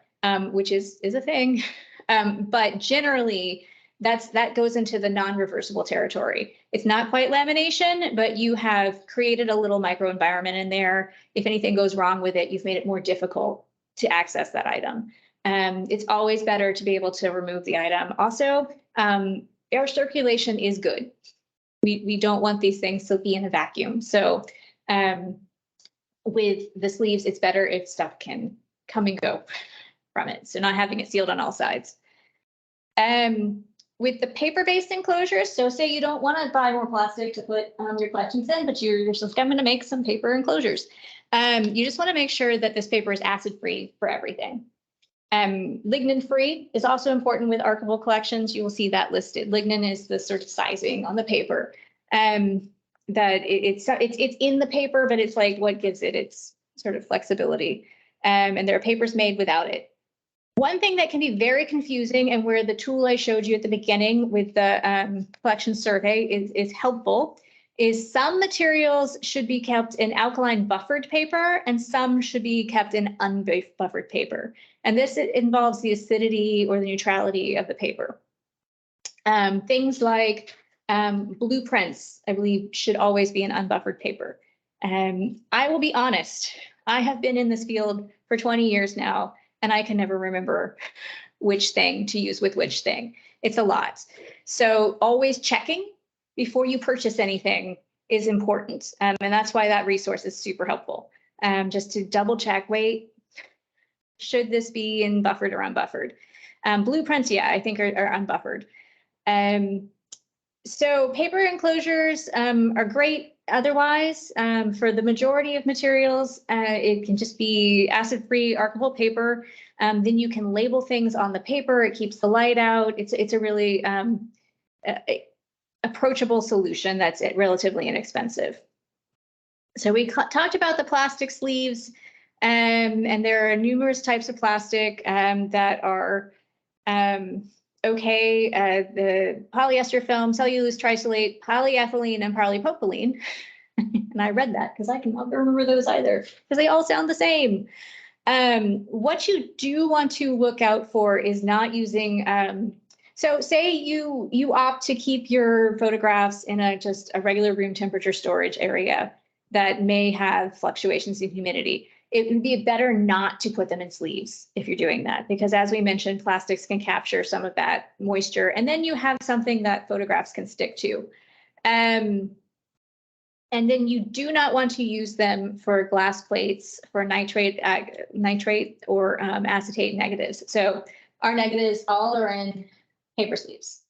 which is a thing. But generally, that goes into the non-reversible territory. It's not quite lamination, but you have created a little microenvironment in there. If anything goes wrong with it, you've made it more difficult to access that item. It's always better to be able to remove the item. Also, air circulation is good. We don't want these things to be in a vacuum. So with the sleeves, it's better if stuff can come and go from it. So not having it sealed on all sides. With the paper-based enclosures, so say you don't want to buy more plastic to put your collections in, but you're just like, I'm going to make some paper enclosures. You just want to make sure that this paper is acid-free for everything. Lignin-free is also important with archival collections. You will see that listed. Lignin is the sort of sizing on the paper. That it's in the paper, but it's like what gives it its sort of flexibility. And there are papers made without it. One thing that can be very confusing, and where the tool I showed you at the beginning with the collection survey is helpful, is some materials should be kept in alkaline buffered paper and some should be kept in unbuffered paper. And this involves the acidity or the neutrality of the paper. Things like blueprints, I believe, should always be in unbuffered paper. I will be honest, I have been in this field for 20 years now, and I can never remember which thing to use with which thing. It's a lot. So always checking before you purchase anything is important. And that's why that resource is super helpful. Just to double check, wait, should this be in buffered or unbuffered? Blueprints, yeah, I think are unbuffered. So paper enclosures are great otherwise. For the majority of materials, it can just be acid-free archival paper. Then you can label things on the paper. It keeps the light out. It's a really approachable solution that's relatively inexpensive. So we talked about the plastic sleeves, and there are numerous types of plastic that are okay. The polyester film, cellulose trisolate, polyethylene, and polypropylene. And I read that because I cannot remember those either because they all sound the same. What you do want to look out for is not using, so say you opt to keep your photographs in just a regular room temperature storage area that may have fluctuations in humidity. It would be better not to put them in sleeves if you're doing that, because as we mentioned, plastics can capture some of that moisture, and then you have something that photographs can stick to. And then you do not want to use them for glass plates for nitrate or acetate negatives. So our negatives all are in paper sleeves.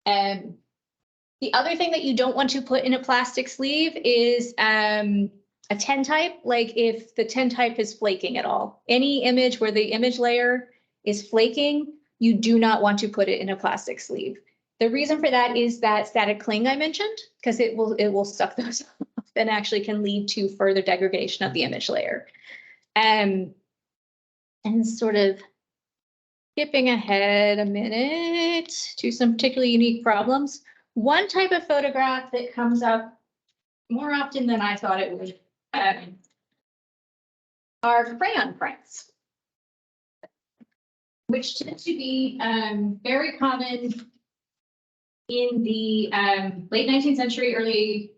The other thing that you don't want to put in a plastic sleeve is a tintype, like if the tintype is flaking at all. Any image where the image layer is flaking, you do not want to put it in a plastic sleeve. The reason for that is that static cling I mentioned, because it will suck those off and actually can lead to further degradation of the image layer. And sort of skipping ahead a minute to some particularly unique problems. One type of photograph that comes up more often than I thought it would are crayon prints, which tend to be very common in the late 19th century, early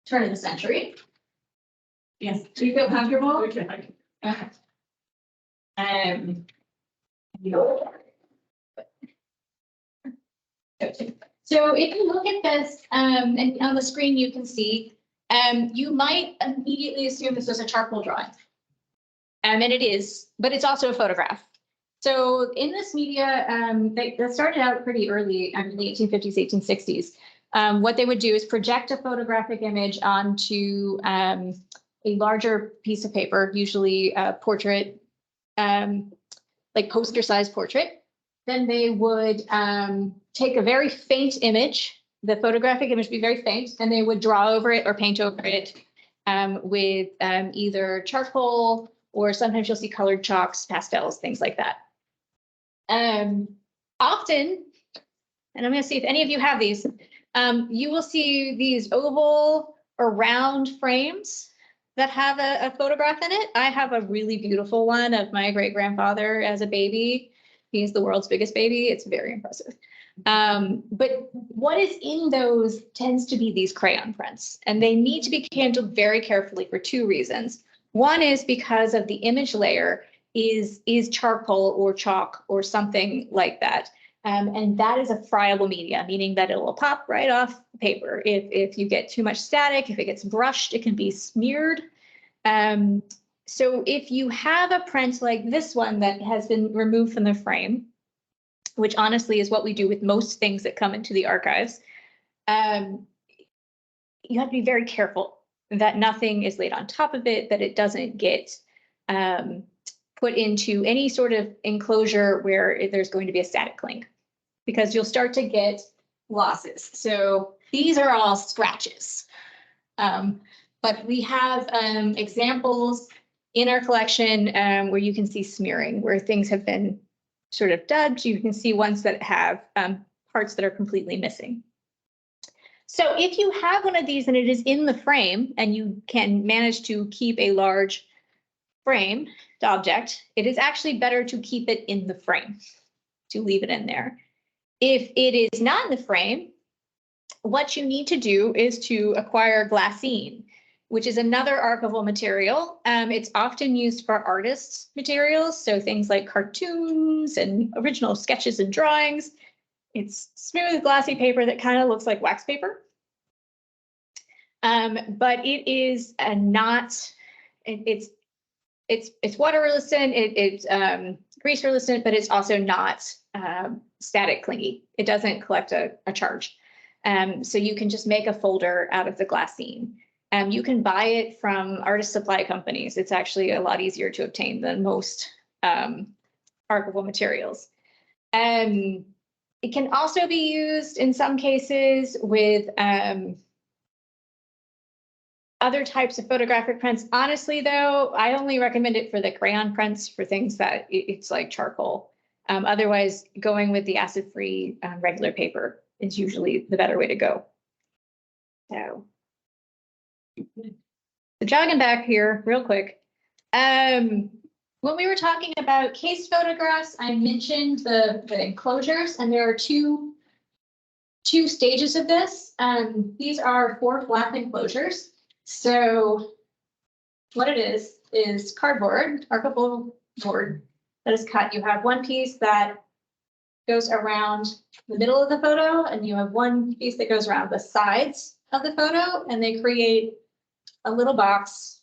turn of the century. Yes, do you feel comfortable? Okay. So if you look at this, and on the screen you can see, you might immediately assume this was a charcoal drawing. And it is, but it's also a photograph. So in this media, that started out pretty early, in the 1850s, 1860s. What they would do is project a photographic image onto a larger piece of paper, usually a portrait, like poster-sized portrait. Then they would take a very faint image the photographic image would be very faint, and they would draw over it or paint over it with either charcoal, or sometimes you'll see colored chalks, pastels, things like that. Often, and I'm going to see if any of you have these, you will see these oval or round frames that have a photograph in it. I have a really beautiful one of my great-grandfather as a baby. He's the world's biggest baby. It's very impressive. But what is in those tends to be these crayon prints, and they need to be handled very carefully for two reasons. One is because of the image layer is charcoal or chalk or something like that. And that is a friable media, meaning that it will pop right off the paper. If you get too much static, if it gets brushed, it can be smeared. So if you have a print like this one that has been removed from the frame, which honestly is what we do with most things that come into the archives, you have to be very careful that nothing is laid on top of it, that it doesn't get put into any sort of enclosure where there's going to be a static link, because you'll start to get losses. So these are all scratches. But we have examples in our collection where you can see smearing, where things have been sort of dubbed. You can see ones that have parts that are completely missing. So if you have one of these and it is in the frame and you can manage to keep a large frame object, it is actually better to keep it in the frame, to leave it in there. If it is not in the frame, what you need to do is to acquire glassine, which is another archival material. It's often used for artists' materials, so things like cartoons and original sketches and drawings. It's smooth, glassy paper that kind of looks like wax paper. But it is it's water resistant, it's grease resistant, but it's also not static clingy. It doesn't collect a charge. So you can just make a folder out of the glassine. You can buy it from artist supply companies. It's actually a lot easier to obtain than most archival materials. It can also be used in some cases with other types of photographic prints. Honestly, though, I only recommend it for the crayon prints, for things that it's like charcoal. Otherwise, going with the acid-free regular paper is usually the better way to go. So jogging back here real quick. When we were talking about case photographs, I mentioned the enclosures, and there are two stages of this. These are 4 flat enclosures. So what it is cardboard, archival board that is cut. You have one piece that goes around the middle of the photo, and you have one piece that goes around the sides of the photo, and they create a little box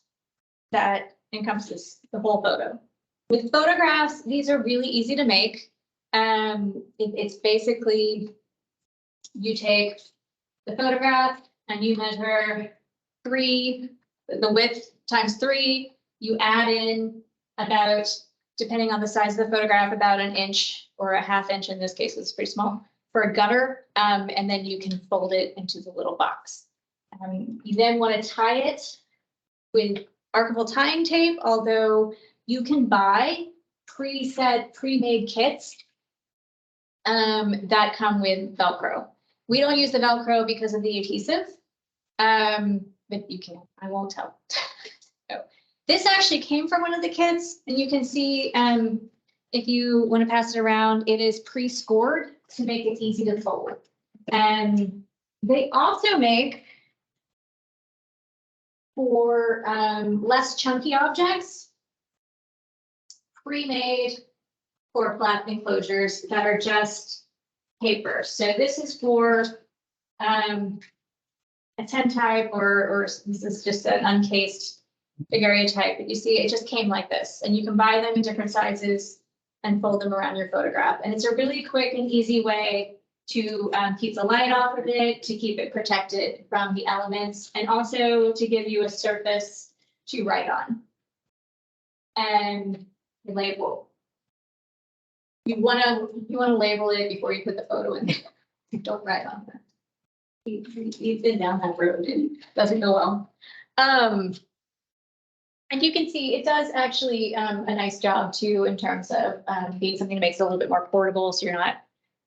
that encompasses the whole photo. With photographs, these are really easy to make. It's basically, you take the photograph and you measure the width times 3. You add in about, depending on the size of the photograph, about an inch or a ½ inch. In this case, it's pretty small, for a gutter. And then you can fold it into the little box. You then want to tie it with archival tying tape, although you can buy pre-made kits that come with Velcro. We don't use the Velcro because of the adhesive, but you can, I won't tell. So, this actually came from one of the kits, and you can see if you want to pass it around, it is pre-scored to make it easy to fold. And they also make, for less chunky objects, pre-made for flat enclosures that are just paper. So this is for a 10 type, or this is just an uncased figure type. But you see, it just came like this, and you can buy them in different sizes and fold them around your photograph. And it's a really quick and easy way to keep the light off of it, to keep it protected from the elements, and also to give you a surface to write on. And the label. You want to label it before you put the photo in there. Don't write on that. We've been down that road and it doesn't go well. And you can see it does actually a nice job too in terms of being something that makes it a little bit more portable, so you're not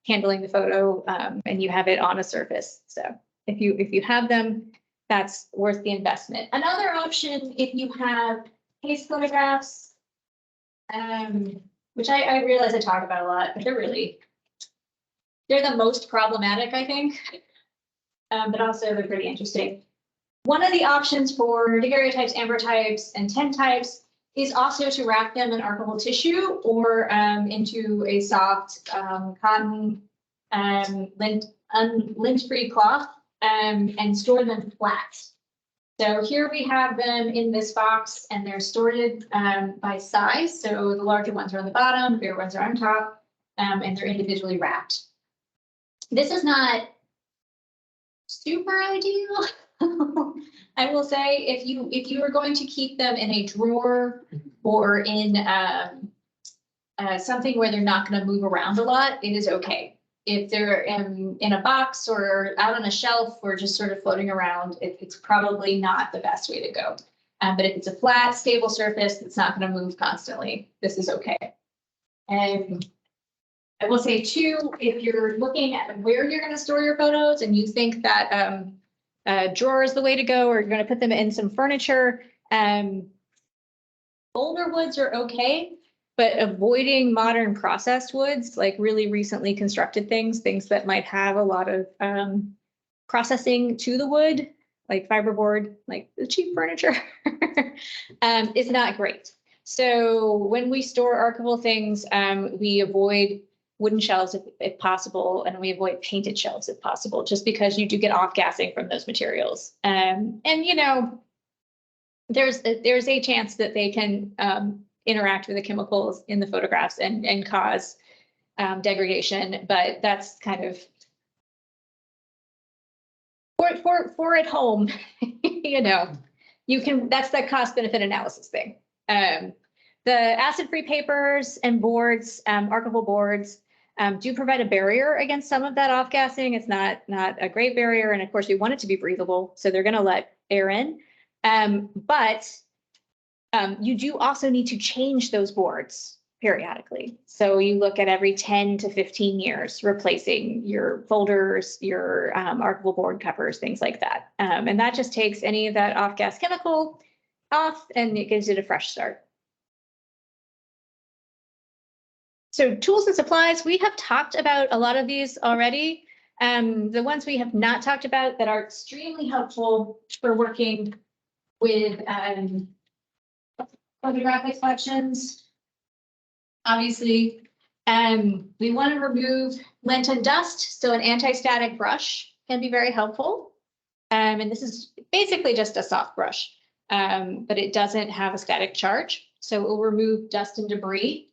handling the photo and you have it on a surface. So if you have them, that's worth the investment. Another option, if you have case photographs, which I realize I talk about a lot, but they're the most problematic, I think. But also they're pretty interesting. One of the options for daguerreotypes, ambrotypes, and tintypes is also to wrap them in archival tissue or into a soft cotton lint-free cloth and store them flat. So here we have them in this box and they're sorted by size. So the larger ones are on the bottom, the bigger ones are on top, and they're individually wrapped. This is not super ideal. I will say if you are going to keep them in a drawer or in something where they're not going to move around a lot, it is okay. If they're in a box or out on a shelf or just sort of floating around, it's probably not the best way to go. But if it's a flat, stable surface that's not going to move constantly, this is okay. And I will say too, if you're looking at where you're going to store your photos and you think that drawer is the way to go, or you're going to put them in some furniture, older woods are okay, but avoiding modern processed woods, like really recently constructed things that might have a lot of processing to the wood, like fiberboard, like the cheap furniture, is not great. So when we store archival things, we avoid wooden shelves if possible, and we avoid painted shelves if possible, just because you do get off-gassing from those materials. And you know, there's a chance that they can interact with the chemicals in the photographs and cause degradation, but that's kind of for at home. You know, you can, that's the cost benefit analysis thing. The acid-free papers and boards, archival boards, do provide a barrier against some of that off-gassing. It's not a great barrier, and of course we want it to be breathable, so they're going to let air in. But you do also need to change those boards periodically. So you look at every 10 to 15 years, replacing your folders, your archival board covers, things like that. And that just takes any of that off-gas chemical off, and it gives it a fresh start. So tools and supplies, we have talked about a lot of these already. The ones we have not talked about that are extremely helpful for working with photographic collections. Obviously, we want to remove lint and dust, so an anti-static brush can be very helpful. And this is basically just a soft brush, but it doesn't have a static charge, so it will remove dust and debris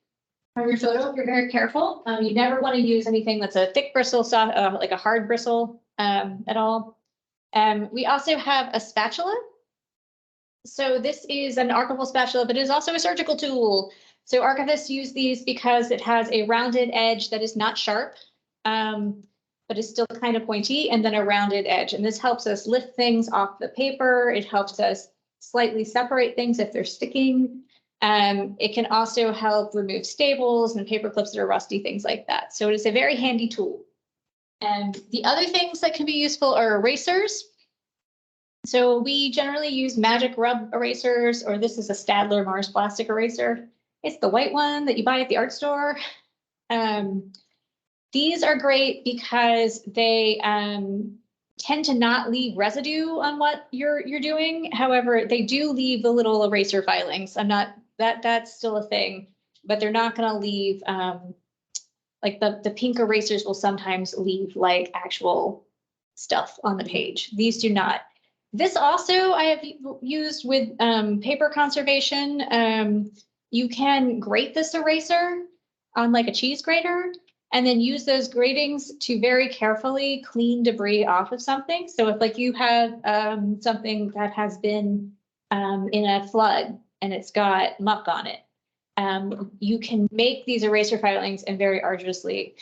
from your photo if you're very careful. You never want to use anything that's a thick bristle, soft, like a hard bristle at all. We also have a spatula. So this is an archival spatula, but it is also a surgical tool. So archivists use these because it has a rounded edge that is not sharp, but is still kind of pointy, and then a rounded edge. And this helps us lift things off the paper. It helps us slightly separate things if they're sticking. It can also help remove staples and paper clips that are rusty, things like that. So it is a very handy tool. And the other things that can be useful are erasers. So we generally use magic rub erasers, or this is a Staedtler Mars plastic eraser. It's the white one that you buy at the art store. These are great because they tend to not leave residue on what you're doing. However, they do leave the little eraser filings. That's still a thing, but they're not going to leave, like the pink erasers will sometimes leave like actual stuff on the page. These do not. This also I have used with paper conservation. You can grate this eraser on like a cheese grater, and then use those gratings to very carefully clean debris off of something. So if like you have something that has been in a flood and it's got muck on it, you can make these eraser filings and very arduously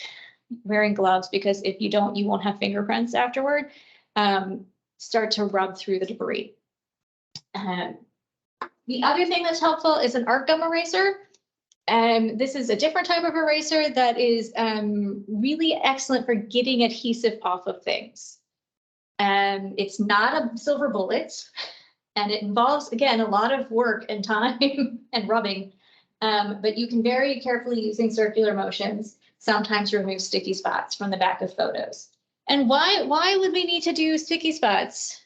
wearing gloves, because if you don't, you won't have fingerprints afterward. start to rub through the debris. The other thing that's helpful is an art gum eraser. This is a different type of eraser that is really excellent for getting adhesive off of things. It's not a silver bullet, and it involves, again, a lot of work and time and rubbing, but you can very carefully, using circular motions, sometimes remove sticky spots from the back of photos. And why would we need to do sticky spots?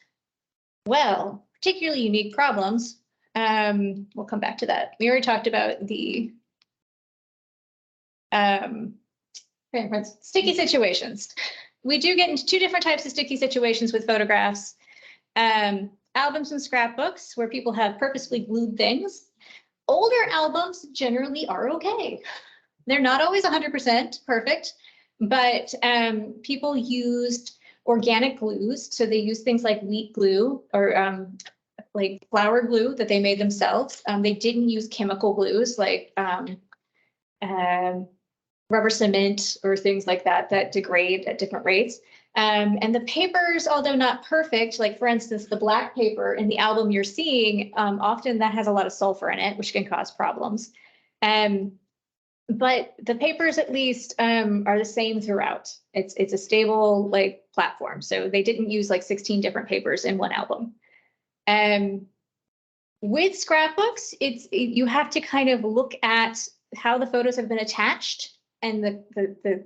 Well, particularly unique problems. We'll come back to that. We already talked about the sticky situations. We do get into two different types of sticky situations with photographs. Albums and scrapbooks, where people have purposefully glued things. Older albums generally are okay. They're not always 100% perfect, but people used organic glues. So they use things like wheat glue or like flour glue that they made themselves. They didn't use chemical glues like rubber cement or things like that that degrade at different rates. And the papers, although not perfect, like for instance, the black paper in the album you're seeing, often that has a lot of sulfur in it, which can cause problems. But the papers at least are the same throughout. It's a stable like platform. So they didn't use like 16 different papers in one album. With scrapbooks, you have to kind of look at how the photos have been attached and the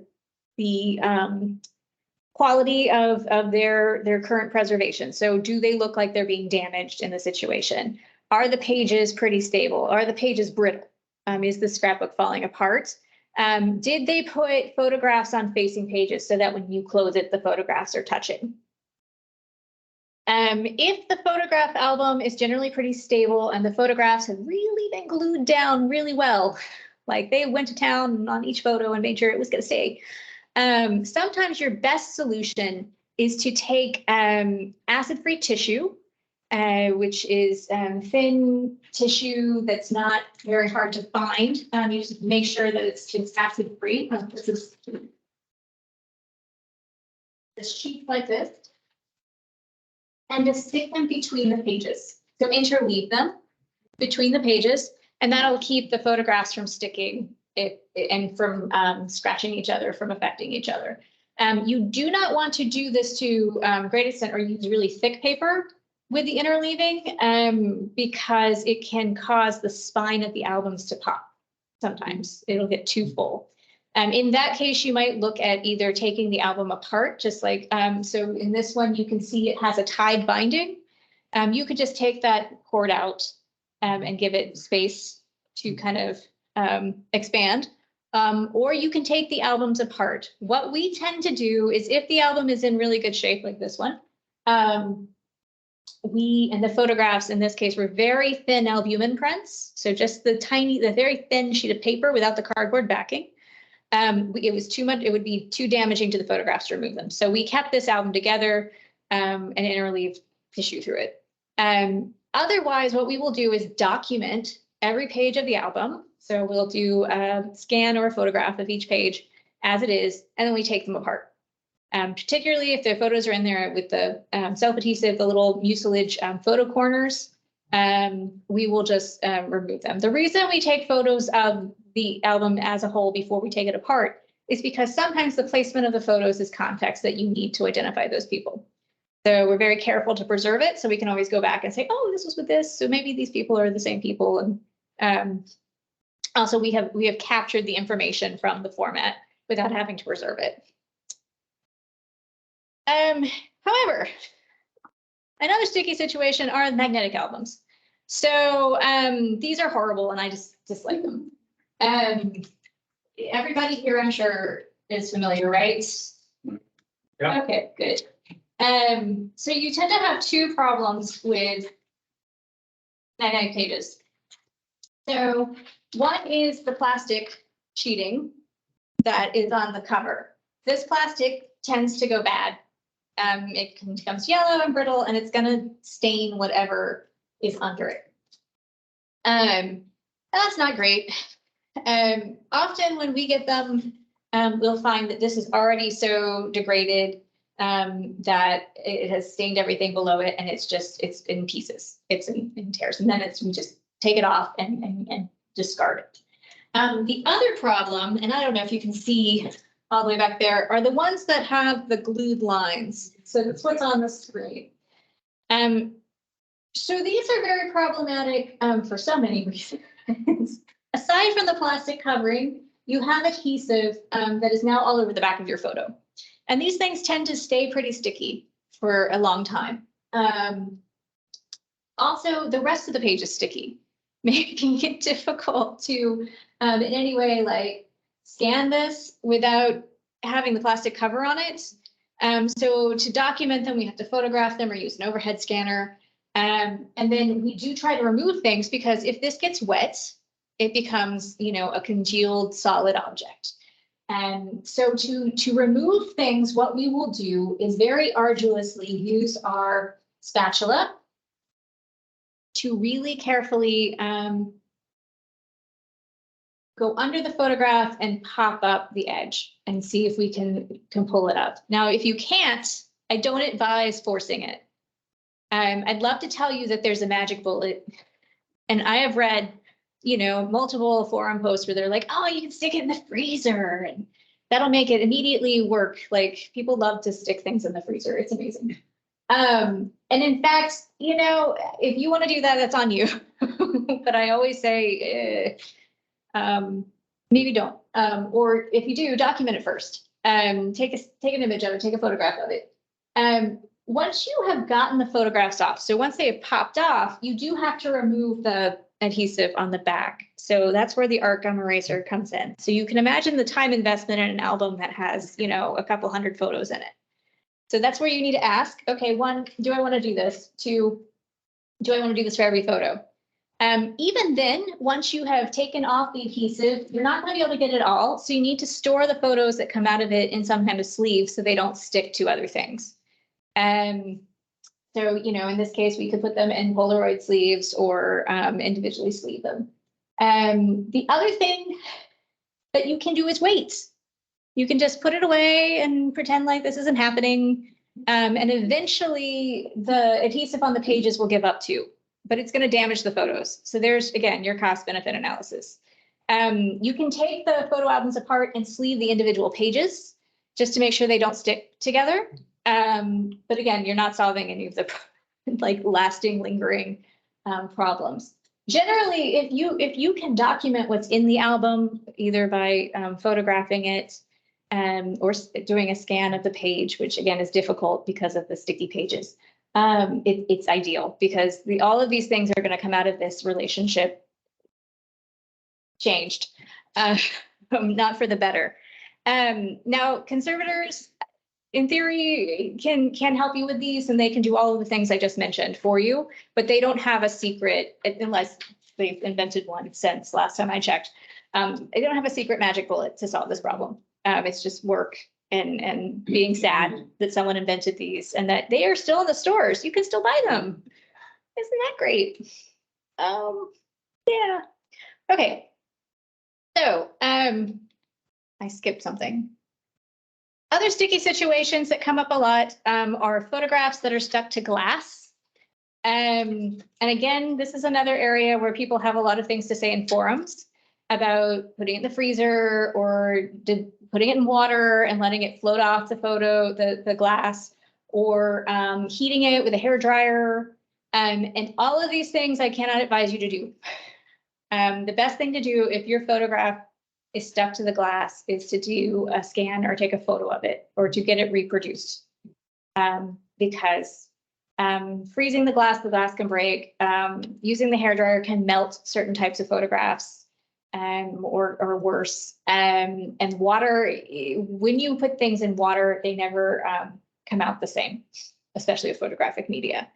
quality of their current preservation. So do they look like they're being damaged in the situation? Are the pages pretty stable? Are the pages brittle? Is the scrapbook falling apart? Did they put photographs on facing pages so that when you close it, the photographs are touching? If the photograph album is generally pretty stable and the photographs have really been glued down really well, like they went to town on each photo and made sure it was going to stay, sometimes your best solution is to take acid-free tissue, which is thin tissue that's not very hard to find. You just make sure that it's acid-free. This is this sheet like this. And just stick them between the pages. So interleave them between the pages, and that'll keep the photographs from sticking and from scratching each other, from affecting each other. You do not want to do this to great extent or use really thick paper with the interleaving because it can cause the spine of the albums to pop. Sometimes it'll get too full. In that case, you might look at either taking the album apart, just like, so in this one, you can see it has a tied binding. You could just take that cord out and give it space to kind of expand. Or you can take the albums apart. What we tend to do is if the album is in really good shape, like this one, and the photographs in this case were very thin albumin prints. So just the very thin sheet of paper without the cardboard backing. It was too much, it would be too damaging to the photographs to remove them. So we kept this album together and interleaved tissue through it. Otherwise, what we will do is document every page of the album. So we'll do a scan or a photograph of each page as it is, and then we take them apart. Particularly if the photos are in there with the self-adhesive, the little mucilage photo corners, we will just remove them. The reason we take photos of the album as a whole before we take it apart is because sometimes the placement of the photos is context that you need to identify those people. So we're very careful to preserve it so we can always go back and say, oh, this was with this, so maybe these people are the same people. And also we have captured the information from the format without having to preserve it. However, another sticky situation are magnetic albums. So these are horrible and I just dislike them. Everybody here, I'm sure, is familiar, right? Yeah. Okay, good. So you tend to have two problems with magnetic pages. So one is the plastic sheeting that is on the cover. This plastic tends to go bad. It becomes yellow and brittle, and it's going to stain whatever is under it. That's not great. Often when we get them, we'll find that this is already so degraded that it has stained everything below it, and it's in pieces. It's in tears, and then we just take it off and discard it. The other problem, and I don't know if you can see all the way back there, are the ones that have the glued lines. So that's what's on the screen. So these are very problematic for so many reasons. Aside from the plastic covering, you have adhesive that is now all over the back of your photo. And these things tend to stay pretty sticky for a long time. Also, the rest of the page is sticky, making it difficult to in any way like scan this without having the plastic cover on it. So to document them, we have to photograph them or use an overhead scanner. And then we do try to remove things because if this gets wet, it becomes, a congealed solid object. And so to remove things, what we will do is very arduously use our spatula to really carefully go under the photograph and pop up the edge and see if we can pull it up. Now, if you can't, I don't advise forcing it. I'd love to tell you that there's a magic bullet. And I have read, multiple forum posts where they're like, oh, you can stick it in the freezer and that'll make it immediately work. Like people love to stick things in the freezer. It's amazing. And in fact, if you want to do that, that's on you. But I always say, maybe don't. Or if you do, document it first. Take an image of it, take a photograph of it. Once you have gotten the photographs off, so once they have popped off, you do have to remove the adhesive on the back. So that's where the art gum eraser comes in. So you can imagine the time investment in an album that has, a couple hundred photos in it. So that's where you need to ask, okay, 1, do I want to do this? 2, do I want to do this for every photo? Even then, once you have taken off the adhesive, you're not going to be able to get it all. So you need to store the photos that come out of it in some kind of sleeve so they don't stick to other things. So, in this case, we could put them in Polaroid sleeves or individually sleeve them. The other thing that you can do is wait. You can just put it away and pretend like this isn't happening. And eventually the adhesive on the pages will give up too, but it's going to damage the photos. So there's, again, your cost benefit analysis. You can take the photo albums apart and sleeve the individual pages just to make sure they don't stick together. But again, you're not solving any of the lasting, lingering problems. Generally, if you can document what's in the album, either by photographing it or doing a scan of the page, which again is difficult because of the sticky pages, it's ideal because all of these things are going to come out of this relationship changed, not for the better. Now, conservators, in theory, can help you with these, and they can do all of the things I just mentioned for you, but they don't have a secret, unless they've invented one since last time I checked. They don't have a secret magic bullet to solve this problem. It's just work and being sad that someone invented these and that they are still in the stores. You can still buy them. Isn't that great? Yeah. Okay. So I skipped something. Other sticky situations that come up a lot are photographs that are stuck to glass. And again, this is another area where people have a lot of things to say in forums about putting it in the freezer or putting it in water and letting it float off the photo, the glass, or heating it with a hairdryer. And all of these things I cannot advise you to do. The best thing to do if your photograph is stuck to the glass is to do a scan or take a photo of it or to get it reproduced. Because freezing the glass can break. Using the hairdryer can melt certain types of photographs or worse. And water, when you put things in water, they never come out the same, especially with photographic media.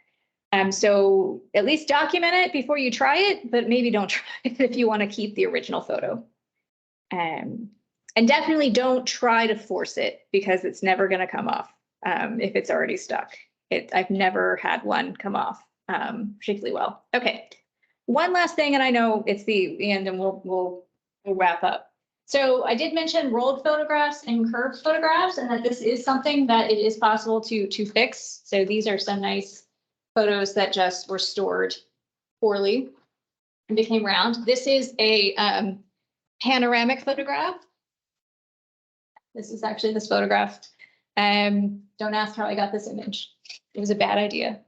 So at least document it before you try it, but maybe don't try it if you want to keep the original photo. And definitely don't try to force it because it's never going to come off if it's already stuck. I've never had one come off particularly well. Okay, one last thing, and I know it's the end, and we'll wrap up. So I did mention rolled photographs and curved photographs, and that this is something that it is possible to fix. So these are some nice photos that just were stored poorly and became round. This is a panoramic photograph. This is actually this photograph. Don't ask how I got this image. It was a bad idea.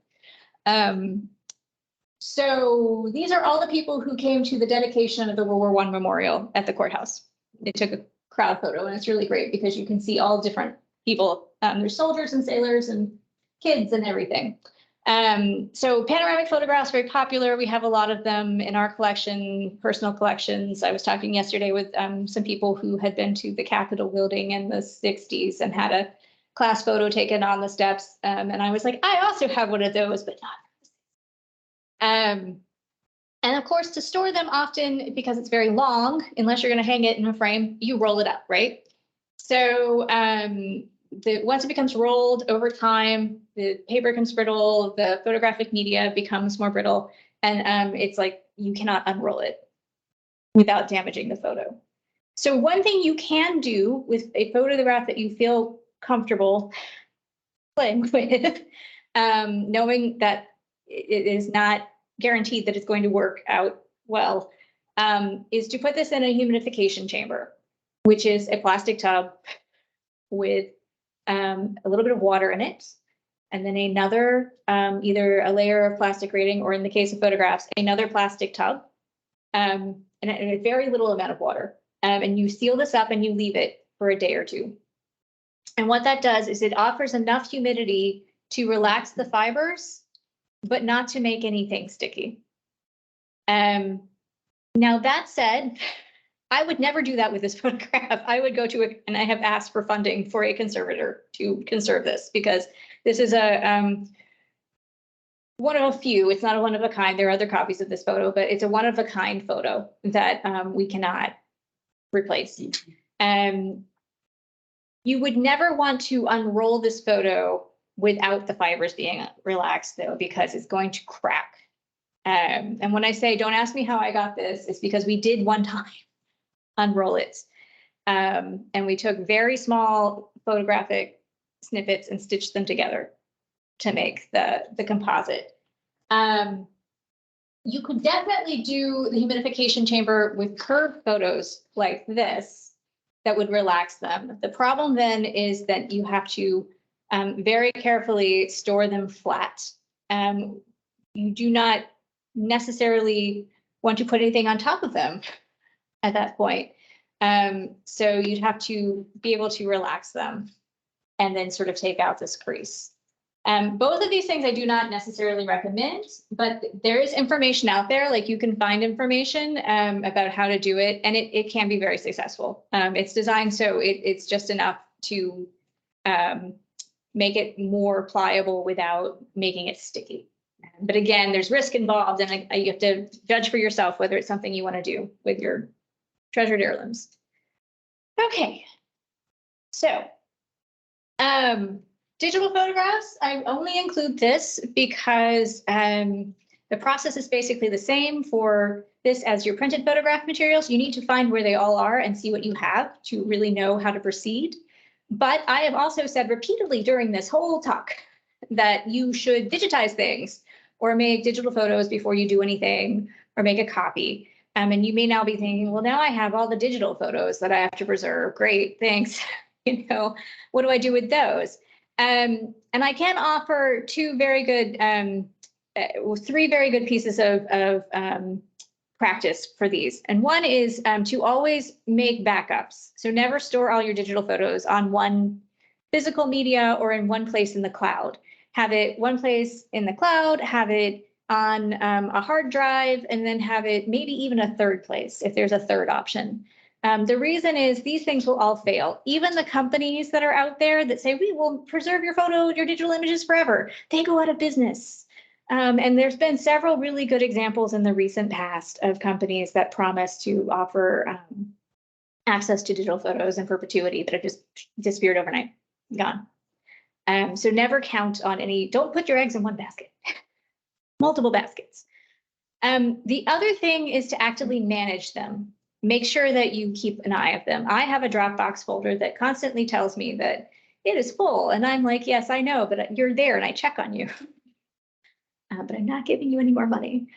So these are all the people who came to the dedication of the World War I memorial at the courthouse. They took a crowd photo, and it's really great because you can see all different people. There's soldiers and sailors and kids and everything. So panoramic photographs, very popular. We have a lot of them in our collection, personal collections. I was talking yesterday with some people who had been to the Capitol building in the 60s and had a class photo taken on the steps. And I was like, I also have one of those, but not. And of course, to store them often, because it's very long, unless you're going to hang it in a frame, you roll it up, right? So once it becomes rolled over time, the paper becomes brittle, the photographic media becomes more brittle, and it's like you cannot unroll it without damaging the photo. So one thing you can do with a photograph that you feel comfortable playing with, knowing that it is not guaranteed that it's going to work out well, is to put this in a humidification chamber, which is a plastic tub with a little bit of water in it, and then another, either a layer of plastic grating, or in the case of photographs, another plastic tub, and a very little amount of water. And you seal this up and you leave it for a day or two. And what that does is it offers enough humidity to relax the fibers, but not to make anything sticky. Now that said, I would never do that with this photograph. I would go to and I have asked for funding for a conservator to conserve this, because this is a one of a few. It's not a one of a kind. There are other copies of this photo, but it's a one of a kind photo that we cannot replace. You would never want to unroll this photo without the fibers being relaxed, though, because it's going to crack. And when I say don't ask me how I got this, it's because we did one time unroll it. And we took very small photographic snippets and stitched them together to make the composite. You could definitely do the humidification chamber with curved photos like this that would relax them. The problem then is that you have to very carefully store them flat. You do not necessarily want to put anything on top of them at that point. So you'd have to be able to relax them and then sort of take out this crease. Both of these things I do not necessarily recommend, but there is information out there, like you can find information about how to do it, and it can be very successful. It's designed so it's just enough to make it more pliable without making it sticky. But again, there's risk involved, and you have to judge for yourself whether it's something you want to do with your treasured heirlooms. Okay, so digital photographs, I only include this because the process is basically the same for this as your printed photograph materials. You need to find where they all are and see what you have to really know how to proceed. But I have also said repeatedly during this whole talk that you should digitize things or make digital photos before you do anything, or make a copy. And you may now be thinking, well, now I have all the digital photos that I have to preserve. Great, thanks. You know, what do I do with those? And I can offer three very good pieces of practice for these. And one is to always make backups. So never store all your digital photos on one physical media or in one place in the cloud. Have it one place in the cloud, have it on a hard drive, and then have it maybe even a third place if there's a third option. The reason is these things will all fail. Even the companies that are out there that say, we will preserve your photo, your digital images forever, they go out of business. And there's been several really good examples in the recent past of companies that promise to offer access to digital photos in perpetuity that have just disappeared overnight, gone. So never count on any, don't put your eggs in one basket, multiple baskets. The other thing is to actively manage them. make sure that you keep an eye of them. I have a Dropbox folder that constantly tells me that it is full. And I'm like, yes, I know, but you're there and I check on you. But I'm not giving you any more money.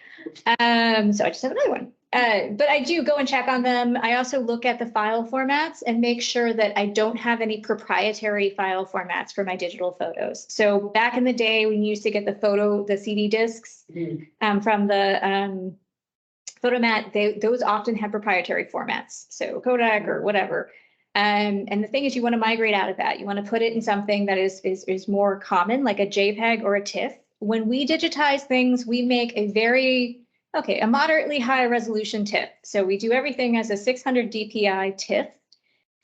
So I just have another one. But I do go and check on them. I also look at the file formats and make sure that I don't have any proprietary file formats for my digital photos. So back in the day, when you used to get the CD discs from the Photomat, those often have proprietary formats. So Kodak or whatever. And the thing is, you want to migrate out of that. You want to put it in something that is more common, like a JPEG or a TIFF. When we digitize things, we make a moderately high resolution TIFF. So we do everything as a 600 DPI TIFF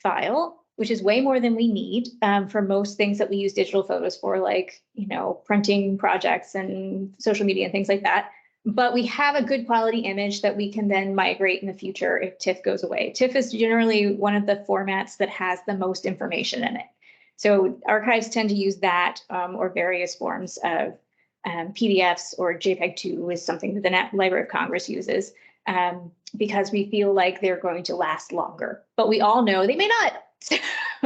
file, which is way more than we need for most things that we use digital photos for, like, printing projects and social media and things like that. But we have a good quality image that we can then migrate in the future if TIFF goes away. TIFF is generally one of the formats that has the most information in it. So archives tend to use that or various forms of PDFs, or JPEG-2 is something that the Library of Congress uses because we feel like they're going to last longer. But we all know they may not.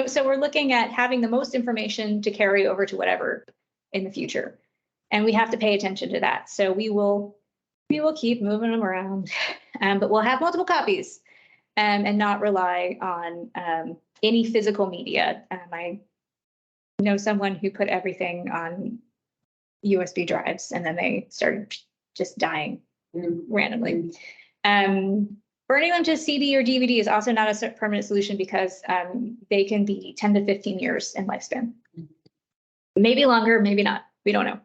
So we're looking at having the most information to carry over to whatever in the future. And we have to pay attention to that. So we will keep moving them around, but we'll have multiple copies and not rely on any physical media. I know someone who put everything on USB drives and then they started just dying randomly. Burning them to CD or DVD is also not a permanent solution because they can be 10 to 15 years in lifespan. Maybe longer, maybe not. We don't know.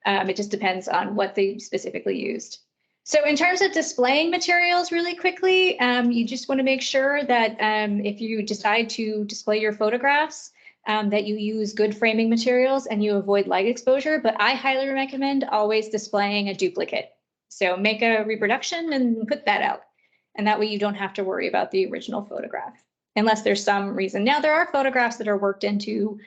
It just depends on what they specifically used. So in terms of displaying materials really quickly, you just want to make sure that if you decide to display your photographs, that you use good framing materials and you avoid light exposure. But I highly recommend always displaying a duplicate. So make a reproduction and put that out. And that way you don't have to worry about the original photograph, unless there's some reason. Now, there are photographs that are worked into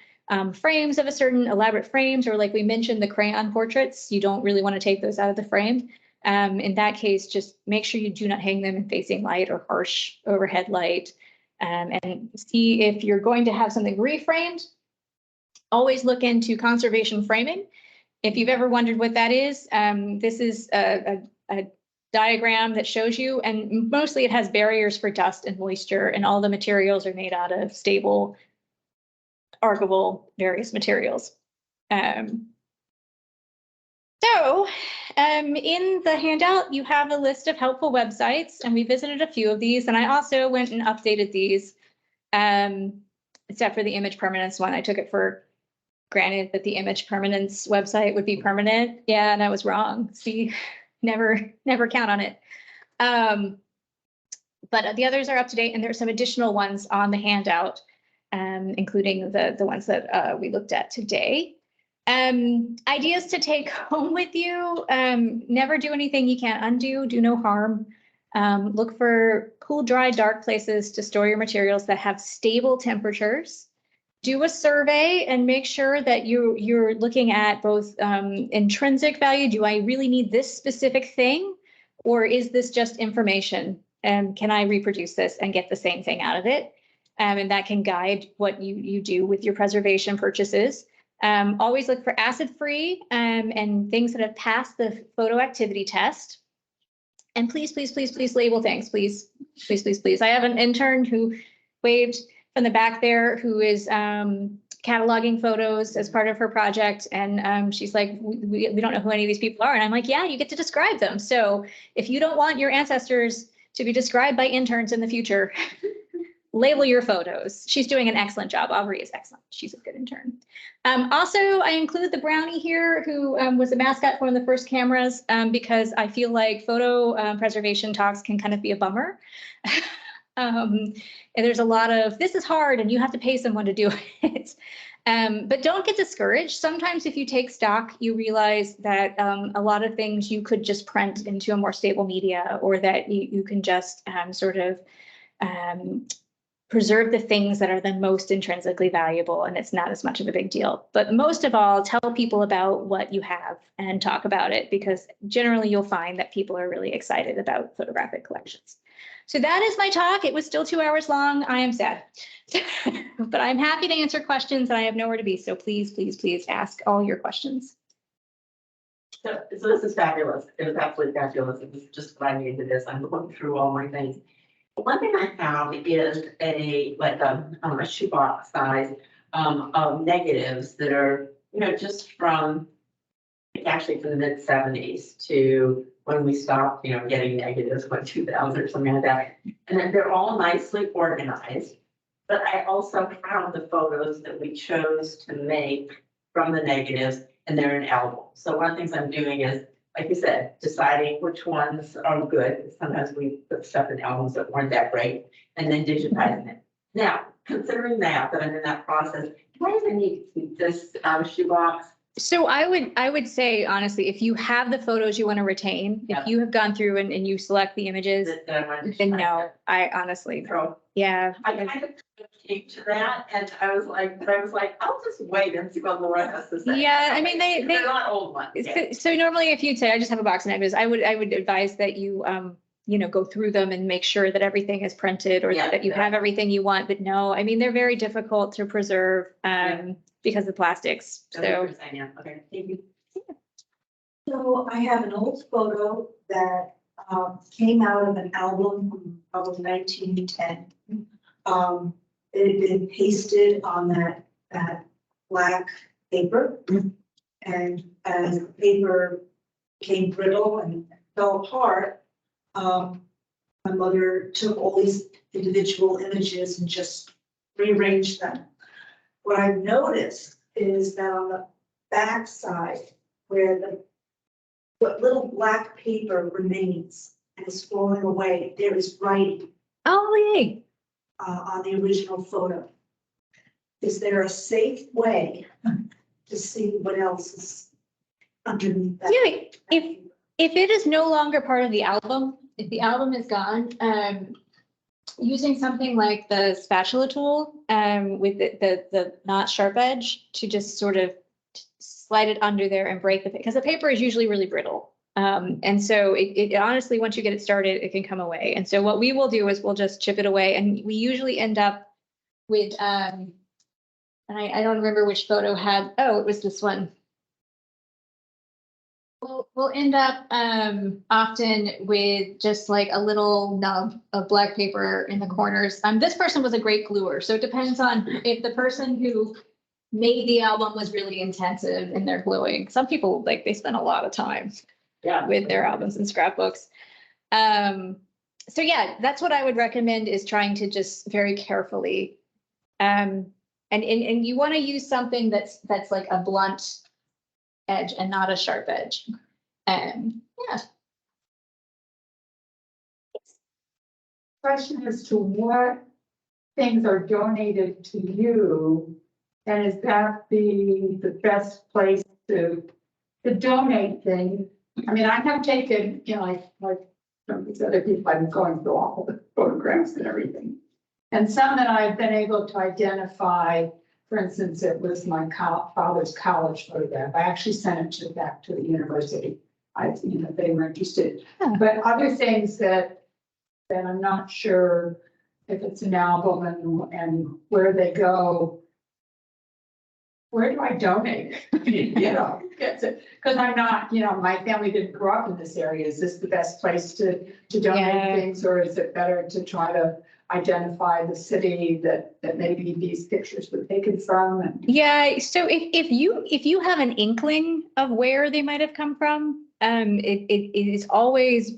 frames of a certain elaborate frames, or like we mentioned, the crayon portraits. You don't really want to take those out of the frame. In that case, just make sure you do not hang them in facing light or harsh overhead light. And see if you're going to have something reframed. Always look into conservation framing. If you've ever wondered what that is, this is a diagram that shows you, and mostly it has barriers for dust and moisture, and all the materials are made out of stable, archival, various materials. In the handout, you have a list of helpful websites, and we visited a few of these, and I also went and updated these, except for the image permanence one. I took it for granted that the image permanence website would be permanent. Yeah, and I was wrong. See, never count on it. But the others are up to date, and there's some additional ones on the handout, including the ones that we looked at today. Ideas to take home with you. Never do anything you can't undo. Do no harm. Look for cool, dry, dark places to store your materials that have stable temperatures. Do a survey and make sure that you're looking at both intrinsic value. Do I really need this specific thing? Or is this just information? And can I reproduce this and get the same thing out of it? And that can guide what you do with your preservation purchases. Always look for acid-free and things that have passed the photo activity test. And please, please, please, please label things. Please, please, please, please. I have an intern who waved from the back there who is cataloging photos as part of her project. And she's like, we don't know who any of these people are. And I'm like, yeah, you get to describe them. So if you don't want your ancestors to be described by interns in the future, label your photos. She's doing an excellent job. Aubrey is excellent. She's a good intern. Also, I include the brownie here, who was a mascot for one of the first cameras, because I feel like photo preservation talks can kind of be a bummer. And there's a lot of, this is hard and you have to pay someone to do it. But don't get discouraged. Sometimes if you take stock, you realize that a lot of things you could just print into a more stable media, or that you can just sort of preserve the things that are the most intrinsically valuable, and it's not as much of a big deal. But most of all, tell people about what you have and talk about it, because generally you'll find that people are really excited about photographic collections. So that is my talk. It was still 2 hours long. I am sad. But I'm happy to answer questions and I have nowhere to be. So please, please, please ask all your questions. So this is fabulous. It was absolutely fabulous. It was just what I needed this. I'm going through all my things. One thing I found is a shoebox size of negatives that are, just from actually from the mid-70s to when we stopped, getting negatives, 2000 or something like that. And then they're all nicely organized. But I also have the photos that we chose to make from the negatives, and they're in albums. So one of the things I'm doing is, like you said, deciding which ones are good. Sometimes we put stuff in albums that weren't that great, and then digitizing it. Now, considering that I'm in that process, do I even need to keep this shoebox? So I would say, honestly, if you have the photos you want to retain, Yeah. if you have gone through and you select the images, then no, I honestly, yeah. I kind of came to that, and I was like, I'll just wait and see what Laura has to say. Yeah, I mean, They're not old ones. Yeah. So normally if you'd say, I just have a box of negatives, I would advise that you, go through them and make sure that everything is printed or that you have everything you want. But no, I mean, they're very difficult to preserve because of plastics. So. Okay, thank you. So I have an old photo that came out of an album from probably 1910. It had been pasted on that black paper. And as the paper became brittle and fell apart, my mother took all these individual images and just rearranged them. What I've noticed is that on the back side, where what little black paper remains and is falling away, there is writing Oh, yay. on the original photo. Is there a safe way to see what else is underneath that? Yeah, if it is no longer part of the album, if the album is gone, using something like the spatula tool with the not sharp edge to just sort of slide it under there and break because the paper is usually really brittle. And so it honestly, once you get it started, it can come away. And so what we will do is we'll just chip it away, and we usually end up with, and I don't remember which photo had, it was this one. We'll end up often with just like a little nub of black paper in the corners. This person was a great gluer, so it depends on if the person who made the album was really intensive in their gluing. Some people, they spend a lot of time with their albums and scrapbooks. So yeah, that's what I would recommend, is trying to just very carefully, and you want to use something that's like a blunt edge and not a sharp edge. Yeah. Question as to what things are donated to you, and is that the best place to donate things? I mean, I have taken, like some of these other people, I've been going through all the photographs and everything. And some that I've been able to identify. For instance, it was my father's college photograph. I actually sent it back to the university. They were interested. Yeah. But other things that I'm not sure if it's an album and where they go. Where do I donate? Gets it. Because I'm not, my family didn't grow up in this area. Is this the best place to donate things, or is it better to try to identify the city that maybe these pictures were taken from? Yeah, so if you have an inkling of where they might have come from, it is always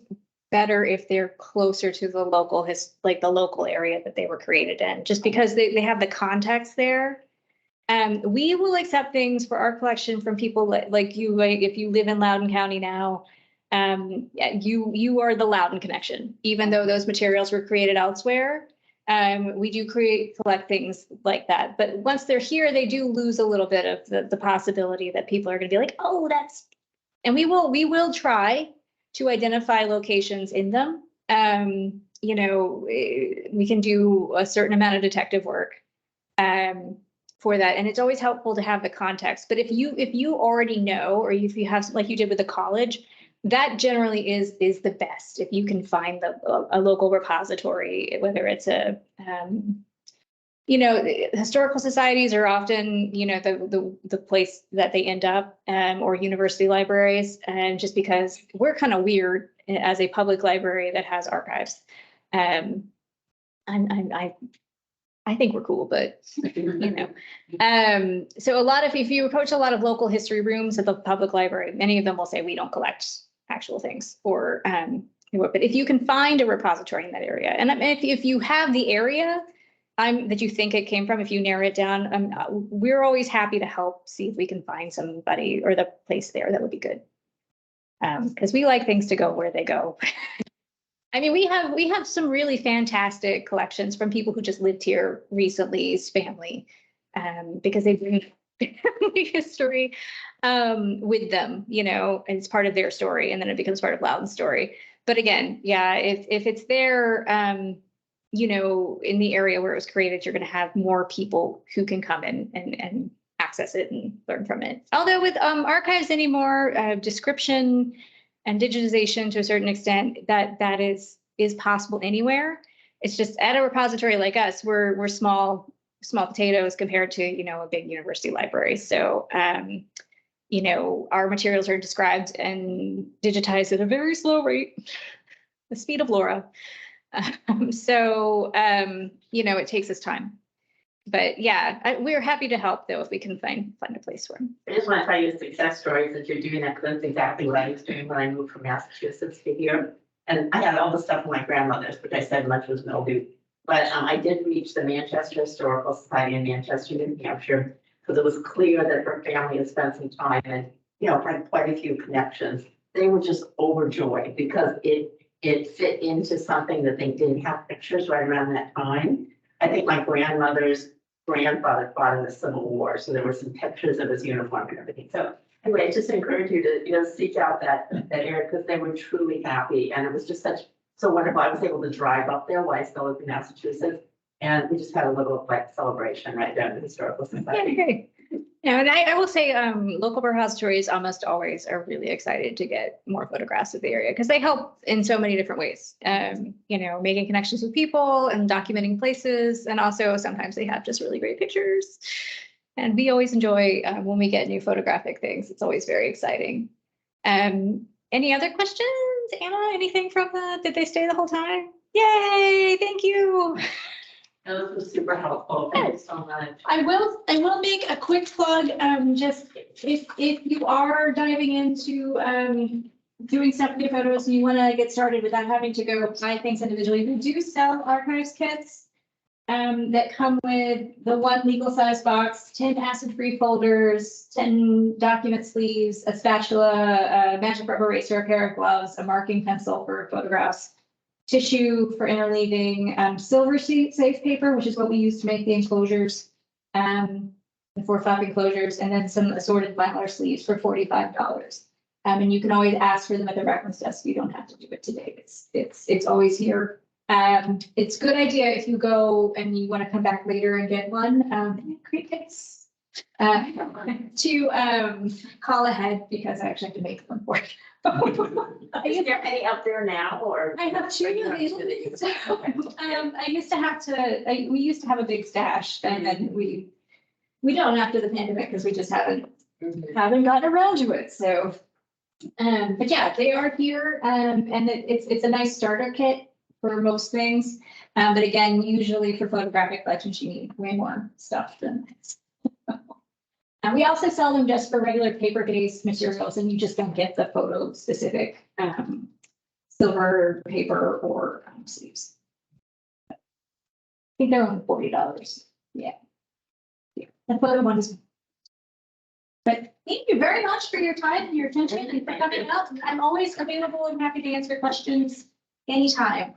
better if they're closer to the local the local area that they were created in, just because they have the context there. We will accept things for our collection from people like you. Like if you live in Loudoun County now, you are the Loudoun connection, even though those materials were created elsewhere. We do collect things like that, but once they're here, they do lose a little bit of the possibility that people are going to be like, oh, and we will try to identify locations in them. We can do a certain amount of detective work for that, and it's always helpful to have the context. But if you already know, or if you have, like you did with the college, that generally is the best if you can find a local repository, whether it's a historical societies are often, the place that they end up, or university libraries. And just because we're kind of weird as a public library that has archives. I think we're cool, but so if you approach a lot of local history rooms at the public library, many of them will say we don't collect actual things, or but if you can find a repository in that area, and if you have the area that you think it came from, if you narrow it down, we're always happy to help see if we can find somebody or the place there that would be good. Because we like things to go where they go. I mean, we have some really fantastic collections from people who just lived here recently's family, because they bring family history with them, and it's part of their story, and then it becomes part of Loudoun's story. But again, yeah, if it's there, in the area where it was created, you're going to have more people who can come in and access it and learn from it. Although with archives anymore, description and digitization to a certain extent, that is possible anywhere. It's just at a repository like us, we're small potatoes compared to, a big university library. So, our materials are described and digitized at a very slow rate, the speed of Laura. It takes us time. But yeah, we're happy to help though if we can find a place for them. I just want to tell you a success story that you're doing that, because that's exactly what I was doing when I moved from Massachusetts to here. And I had all the stuff from my grandmother's, which I said much was mildew. But I did reach the Manchester Historical Society in Manchester, New Hampshire, because it was clear that her family had spent some time and, had quite a few connections. They were just overjoyed because it fit into something that they didn't have pictures right around that time. I think my grandmother's grandfather fought in the Civil War, so there were some pictures of his uniform and everything. So anyway, I just encourage you to, seek out that area, because they were truly happy, and it was just so wonderful. I was able to drive up there while I still lived in Massachusetts, and we just had a little celebration right there in the Historical Society. Yeah, great. And I will say, local repositories almost always are really excited to get more photographs of the area, because they help in so many different ways. Making connections with people and documenting places, and also sometimes they have just really great pictures. And we always enjoy when we get new photographic things. It's always very exciting. Any other questions, Anna? Anything from did they stay the whole time? Yay! Thank you. No, this was super helpful. Thank you so much. I will make a quick plug. Just if you are diving into doing stuff with your photos and you want to get started without having to go buy things individually, we do sell archives kits that come with the one legal size box, 10 acid-free folders, 10 document sleeves, a spatula, a magic rubber eraser, a pair of gloves, a marking pencil for photographs, tissue for interleaving, silver safe paper, which is what we use to make the enclosures, the 4-flap enclosures, and then some assorted Mylar sleeves for $45. And you can always ask for them at the reference desk. You don't have to do it today. It's always here. It's a good idea if you go and you want to come back later and get one. Crickets. To call ahead, because I actually have to make them for you. Is there any up there now, or? I have two of these. We used to have a big stash, and then we don't after the pandemic, because we just haven't gotten around to it. So, but yeah, they are here, and it's a nice starter kit for most things. But again, usually for photographic collections, you need way more stuff than this. And we also sell them just for regular paper-based materials, and you just don't get the photo-specific silver paper or sleeves. I think they're only $40. Yeah. The photo one is. But thank you very much for your time and your attention and for coming out. I'm always available and happy to answer questions anytime.